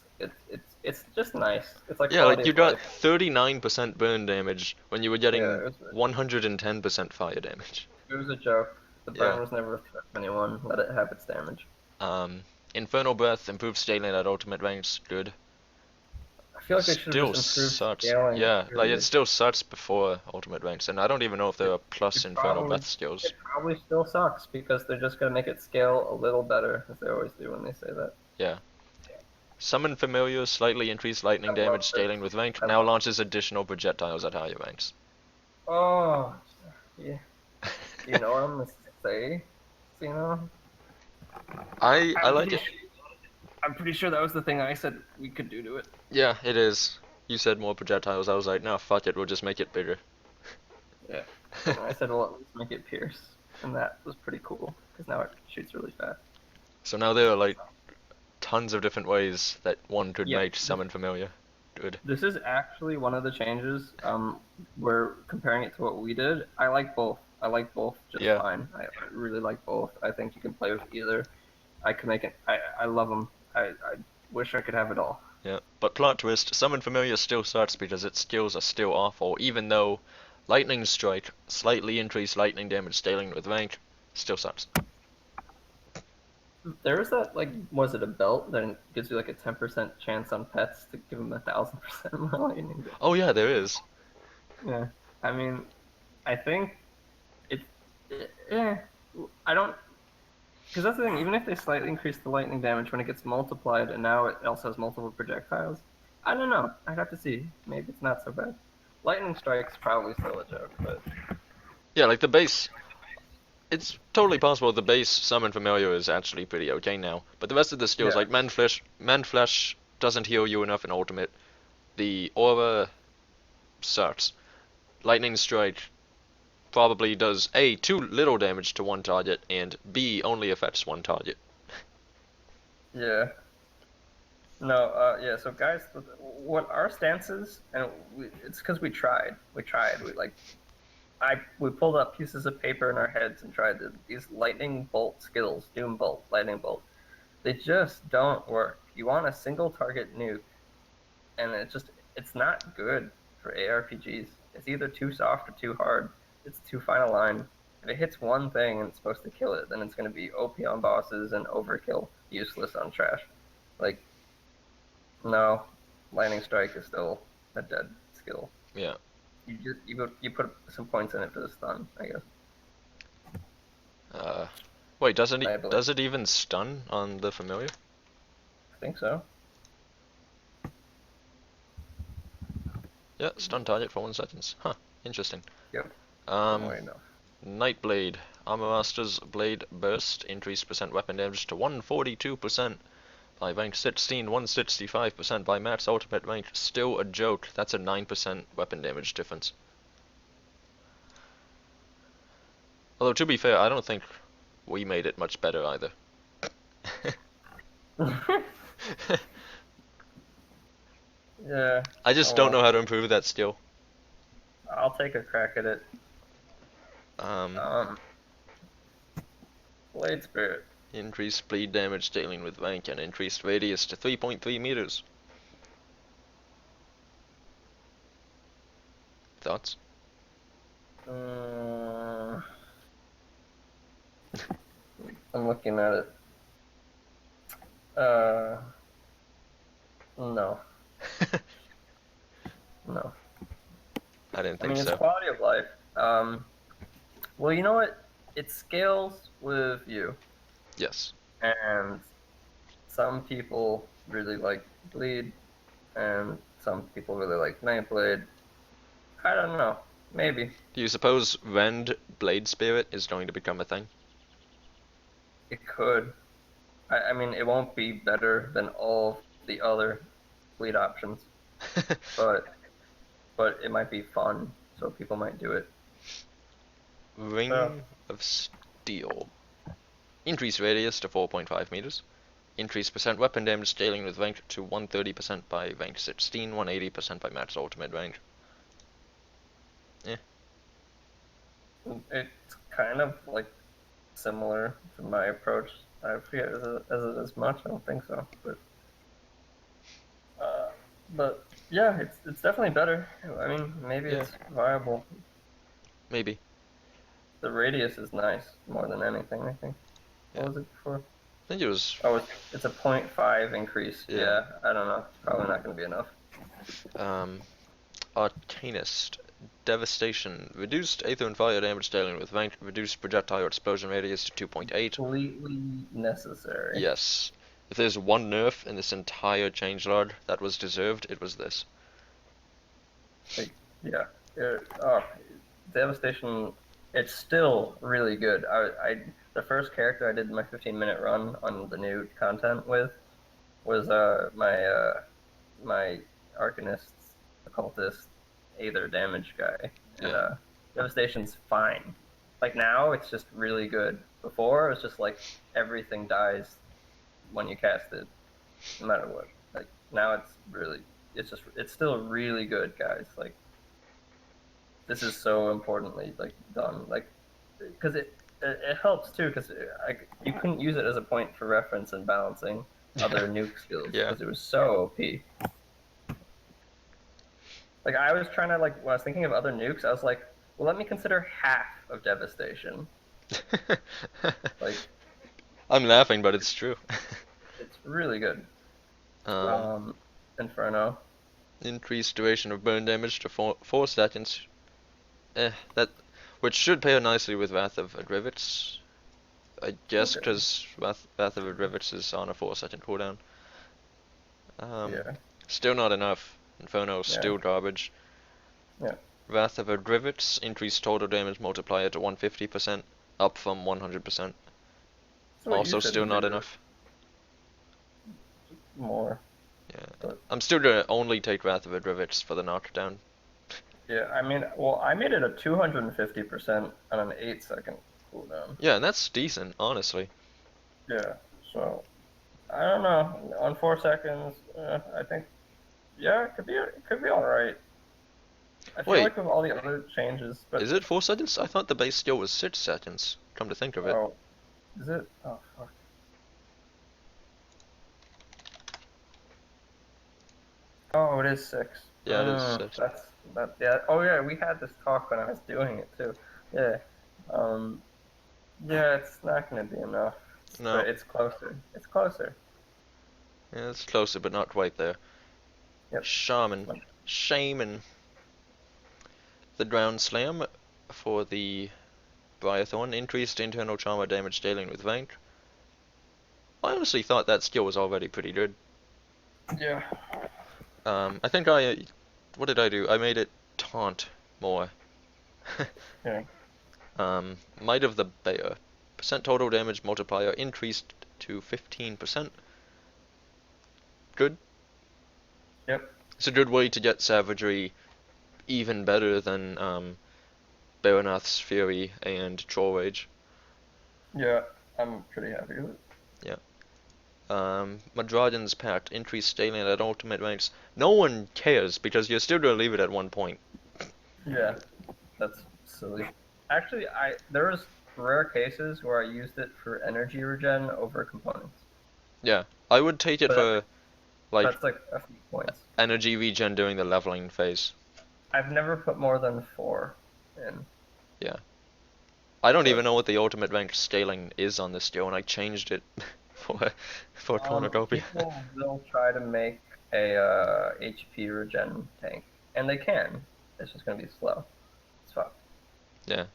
It's just nice. It's like Yeah, like quality you of got life. 39% burn damage when you were getting Yeah, 110% fire damage. it was a joke. The Yeah. burn was never a threat to anyone. Let it have its damage. Infernal Breath, improved scaling at ultimate ranks, good. I feel like they should have Still just improved sucks. scaling. Yeah, like it Period. still sucks before ultimate ranks, and I don't even know if there It, are plus it Infernal probably Breath skills. it probably still sucks because they're just gonna make it scale a little better, as they always do when they say that. Yeah. Summon Familiar, slightly increased lightning I love damage this. scaling with rank, I now love. launches additional projectiles at higher ranks. Oh, yeah. Do you know what I'm gonna say? You know, I I'm like pretty it. sure. I'm pretty sure that was the thing I said we could do to it. Yeah, it is. You said more projectiles, I was like, no, fuck it, we'll just make it bigger. Yeah. And I said, well, let's make it pierce, and that was pretty cool because now it shoots really fast. So now there are like tons of different ways that one could Yeah. make Summon Familiar. Good. This is actually one of the changes. We're comparing it to what we did. I like both. I like both just Yeah. fine. I really like both. I think you can play with either. I can make it. I love them. I wish I could have it all. Yeah, but plot twist, Summon Familiar still sucks because its skills are still awful, even though Lightning Strike, slightly increased lightning damage scaling with rank, still sucks. There is that, like, was it a belt that gives you like a 10% chance on pets to give them 1,000% more lightning? Oh yeah, there is. Yeah. I mean, I think it's. Yeah. I don't. Because that's the thing, even if they slightly increase the lightning damage when it gets multiplied and now it also has multiple projectiles, I don't know. I'd have to see. Maybe it's not so bad. Lightning Strike's probably still a joke, but Yeah, like the base, it's totally possible the base Summon Familiar is actually pretty okay now, but the rest of the skills, yeah. like Man Flesh doesn't heal you enough in Ultimate, the Aura sucks, Lightning Strike probably does A, too little damage to one target, and B, only affects one target. Yeah. No, yeah, so guys, what our stance is, and it's because we tried. We tried. We pulled up pieces of paper in our heads and tried these lightning bolt skills, Doom Bolt, Lightning Bolt. They just don't work. You want a single target nuke, and it's not good for ARPGs. It's either too soft or too hard. It's too fine a line. If it hits one thing and it's supposed to kill it, then it's going to be OP on bosses and overkill, useless on trash. Like, no, Lightning Strike is still a dead skill. Yeah. You put some points in it for the stun, I guess. Wait, I believe. does it even stun on the Familiar? I think so. Yeah, stun target for 1 second. Huh, interesting. Yep. Um, No. Nightblade. Armor Master's Blade Burst. Increased percent weapon damage to 142%. By rank 16, 165% by max ultimate rank. Still a joke. That's a 9% weapon damage difference. Although, to be fair, I don't think we made it much better either. Yeah. I just Oh, don't know well. how to improve that skill. I'll take a crack at it. Um, Blade Spirit. increased bleed damage dealing with rank and increased radius to 3.3 meters. Thoughts? I'm looking at it. No. No. I didn't I think mean, it's so. quality of life. Well, you know what? It scales with you. Yes. And some people really like Bleed, and some people really like Nightblade. I don't know. Maybe. Do you suppose Rend Blade Spirit is going to become a thing? It could. I mean, it won't be better than all the other Bleed options, but it might be fun, so people might do it. Ring So, of Steel. Increase radius to 4.5 meters. Increase percent weapon damage dealing with range to 130% by range 16, 180% by max ultimate range. it's kind of like similar to my approach. I forget as it is much. I don't think so, but yeah, it's definitely better. I mean, maybe Yeah. it's viable. Maybe. The radius is nice more than anything. I think. Yeah. What was it before? I think it was. Oh, it's a 0.5 increase. Yeah. Yeah, I don't know. Probably not going to be enough. Arcanist. Devastation. Reduced Aether and Fire damage dealing with range. Reduced projectile explosion radius to 2.8. Completely necessary. Yes. If there's one nerf in this entire changelord that was deserved, it was this. Like, yeah. Devastation. It's still really good. The first character I did my 15-minute run on the new content with was my Arcanist, Occultist, Aether damage guy, and Yeah. Devastation's fine. Like now, it's just really good. Before, it was just like everything dies when you cast it, no matter what. Like now, it's still really good, guys. Like this is so importantly like done, like because it helps too, because you couldn't use it as a point for reference in balancing other nuke skills Yeah. because it was so OP. Like I was trying to when I was thinking of other nukes, I was like, well, let me consider half of Devastation. Like I'm laughing, but it's true. it's really good. um, Inferno. Increased duration of burn damage to 4 seconds. That, which should pair nicely with Wrath of Adrivets, I guess, Okay. because Wrath of Adrivets is on a 4-second cooldown. Yeah. Still not enough. Inferno still garbage. Yeah. Wrath of Adrivets increased total damage multiplier to 150%, up from 100%. That's what Also you said still to not do enough. more. Yeah. But I'm still gonna only take Wrath of Adrivets for the knockdown. yeah, I mean, well, I made it a 250% on an 8-second cooldown. Yeah, and that's decent, honestly. Yeah, so I don't know. On 4 seconds, I think, yeah, it could be all right. I feel Wait, like with all the other changes, but is it 4 seconds? I thought the base skill was 6 seconds, come to think of it. oh, is it? Oh fuck. Oh, it is 6. Yeah, it is 6. That's that. Yeah. Oh yeah, we had this talk when I was doing it too. Yeah. Um. Yeah, it's not gonna be enough, No. but it's closer. It's closer. Yeah, it's closer, but not quite there. Yep. Shaman. The Drown Slam for the Briarthorn increased internal trauma damage dealing with rank. I honestly thought that skill was already pretty good. Yeah. I think what did I do? I made it taunt more. Yeah. Might of the Bear. Percent total damage multiplier increased to 15%. Good. Yep. It's a good way to get savagery even better than Baronath's Fury and Troll Rage. Yeah. I'm pretty happy with it. Madrogen's pact, increase staling at ultimate ranks. No one cares because you're still gonna leave it at 1 point. Yeah, that's silly. Actually, there was rare cases where I used it for energy regen over components. Yeah, I would take it But for like that's like a few points. energy regen during the leveling phase. I've never put more than 4 in. Yeah. I don't even But know what the ultimate rank scaling is on this skill, and I changed it for Cornucopia. people will try to make a HP regen tank, and they can. It's just gonna be slow. It's fine. Yeah.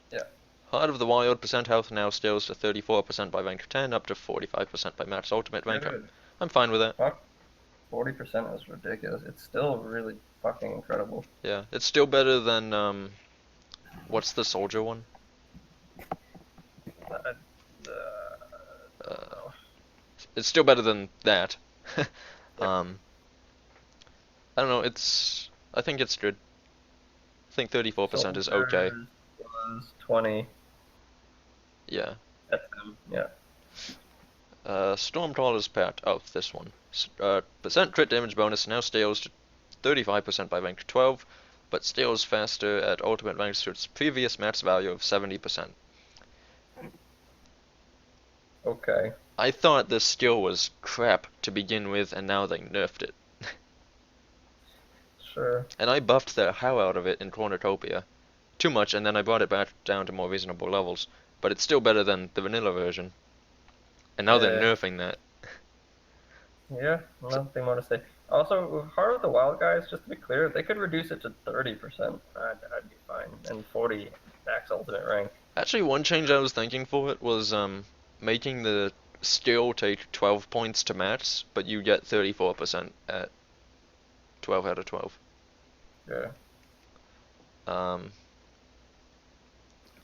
Yeah. Heart of the Wild percent health now scales to 34% by rank 10, up to 45% by max ultimate rank. Dude, I'm fine with that. fuck, 40% is ridiculous. It's still really fucking incredible. Yeah, it's still better than what's the soldier one? I Uh, don't know. it's still better than that. Yeah. I don't know. I think it's good. I think 34% is okay. Soldiers was 20 Yeah. at them. Yeah. Stormcrawler's Pact. Oh, this one. Percent crit damage bonus now scales to 35% by rank 12, but scales faster at ultimate ranks to its previous max value of 70%. Okay. I thought this skill was crap to begin with, and now they nerfed it. Sure. And I buffed the hell out of it in Cornucopia. Too much, and then I brought it back down to more reasonable levels. But it's still better than the vanilla version. And now they're Yeah. nerfing that. Yeah. Nothing more to say. Also, with Heart of the Wild guys, just to be clear, they could reduce it to 30%. I'd be fine. And 40 max ultimate rank. Actually, one change I was thinking for it was making the skill take 12 points to max, but you get 34% at 12 out of 12. Yeah. Um,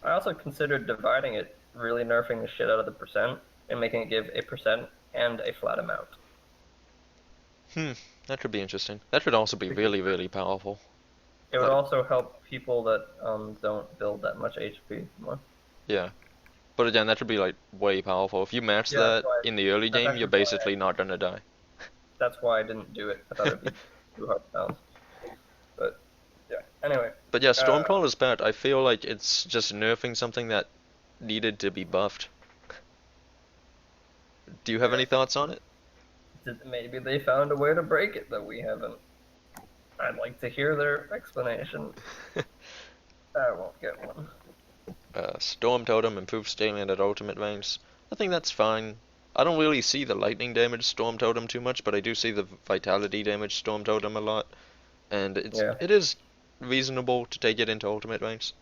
I also considered dividing it, really nerfing the shit out of the percent, and making it give a percent and a flat amount. that could be interesting. That could also be really, really powerful. It would Like- also help people that don't build that much HP more. Yeah. But again, that could be like way powerful. If you max Yeah, that that's why- in the early that's game, actually you're why basically not gonna die. That's why I didn't do it. I thought it'd be too hard to balance. But yeah. Anyway. But yeah, Stormcrawler's Pact, I feel like it's just nerfing something that needed to be buffed. Do you have any thoughts on it? Maybe they found a way to break it that we haven't. I'd like to hear their explanation. I won't get one. Storm Totem improves staling at ultimate ranks. I think that's fine. I don't really see the lightning damage Storm Totem too much, but I do see the vitality damage Storm Totem a lot. And it is reasonable to take it into ultimate ranks.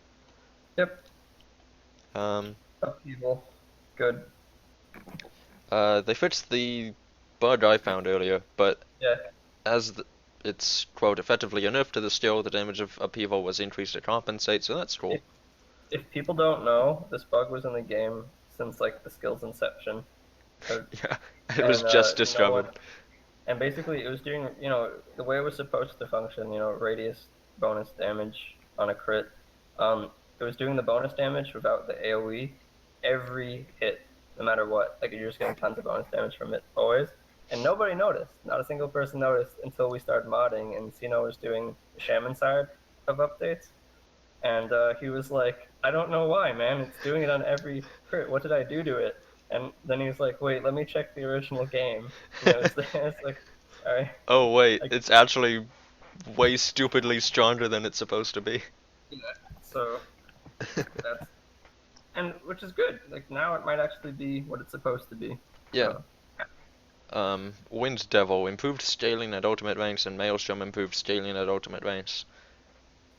Yep. Upheaval. Good. They fixed the bug I found earlier, but Yeah. as it's, quote, effectively a nerf to the skill, the damage of upheaval was increased to compensate, so that's cool. If people don't know, this bug was in the game since like the skill's inception. Yeah, it was just discovered. And basically, it was doing, the way it was supposed to function, radius bonus damage on a crit. It was doing the bonus damage without the AoE every hit, no matter what. Like, you're just getting tons of bonus damage from it, always. And nobody noticed. Not a single person noticed until we started modding, and Sino was doing the Shaman side of updates. And he was like, I don't know why, man. It's doing it on every crit. What did I do to it? And then he was like, wait, let me check the original game. And it's like, all right. Oh wait, it's actually way stupidly stronger than it's supposed to be. Yeah, so that's, and which is good. Like, now it might actually be what it's supposed to be. Yeah. So, Wind Devil improved scaling at ultimate ranks, and Maelstrom improved scaling at ultimate ranks.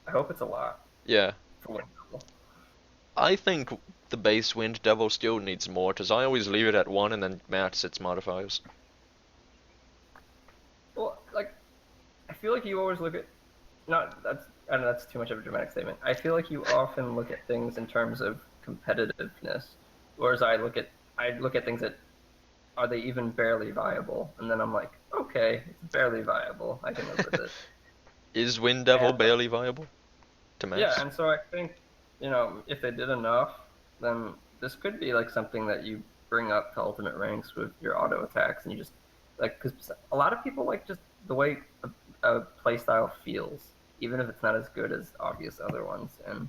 I hope it's a lot Yeah. for Wind Devil. I think the base Wind Devil still needs more, because I always leave it at 1 and then max its modifiers. Well, like, I feel like you always look at, I don't know, that's too much of a dramatic statement. I feel like you often look at things in terms of competitiveness, whereas I look at things at, are they even barely viable? And then I'm like, okay, it's barely viable. I can live with it. Is Wind Devil And- barely viable to max? Yeah, and so I think, if they did enough, then this could be like something that you bring up to ultimate ranks with your auto attacks, and you just like because a lot of people like just the way a playstyle feels, even if it's not as good as obvious other ones, and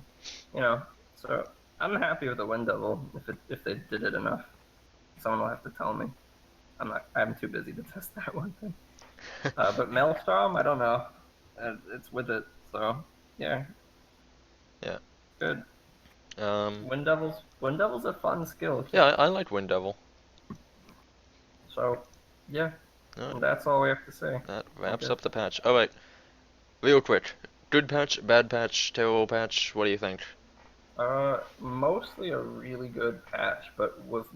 you know, so I'm happy with the Wind Devil if they did it enough. Someone will have to tell me. I'm too busy to test that one thing. But Maelstrom, I don't know. It's with it, so yeah. Yeah. Good. Um, Wind Devil's a fun skill. yeah, I like Wind Devil. So, yeah, Alright, that's all we have to say. that wraps Okay. up the patch. Oh wait, real quick. Good patch, bad patch, terrible patch, what do you think? Mostly a really good patch, but with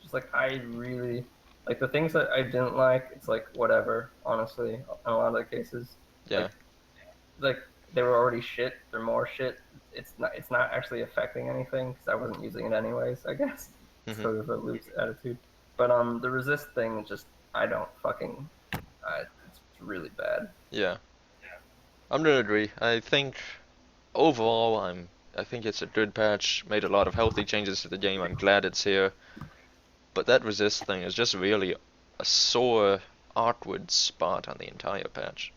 just like I really like the things that I didn't like. It's like whatever, honestly, in a lot of the cases. Yeah. Like they were already shit. They're more shit. It's not actually affecting anything because I wasn't using it anyways. I guess it's Mhm. sort of a loose attitude. But the resist thing just I don't fucking. It's really bad. Yeah. I'm gonna agree. I think overall I think it's a good patch, made a lot of healthy changes to the game, I'm glad it's here. But that resist thing is just really a sore awkward spot on the entire patch.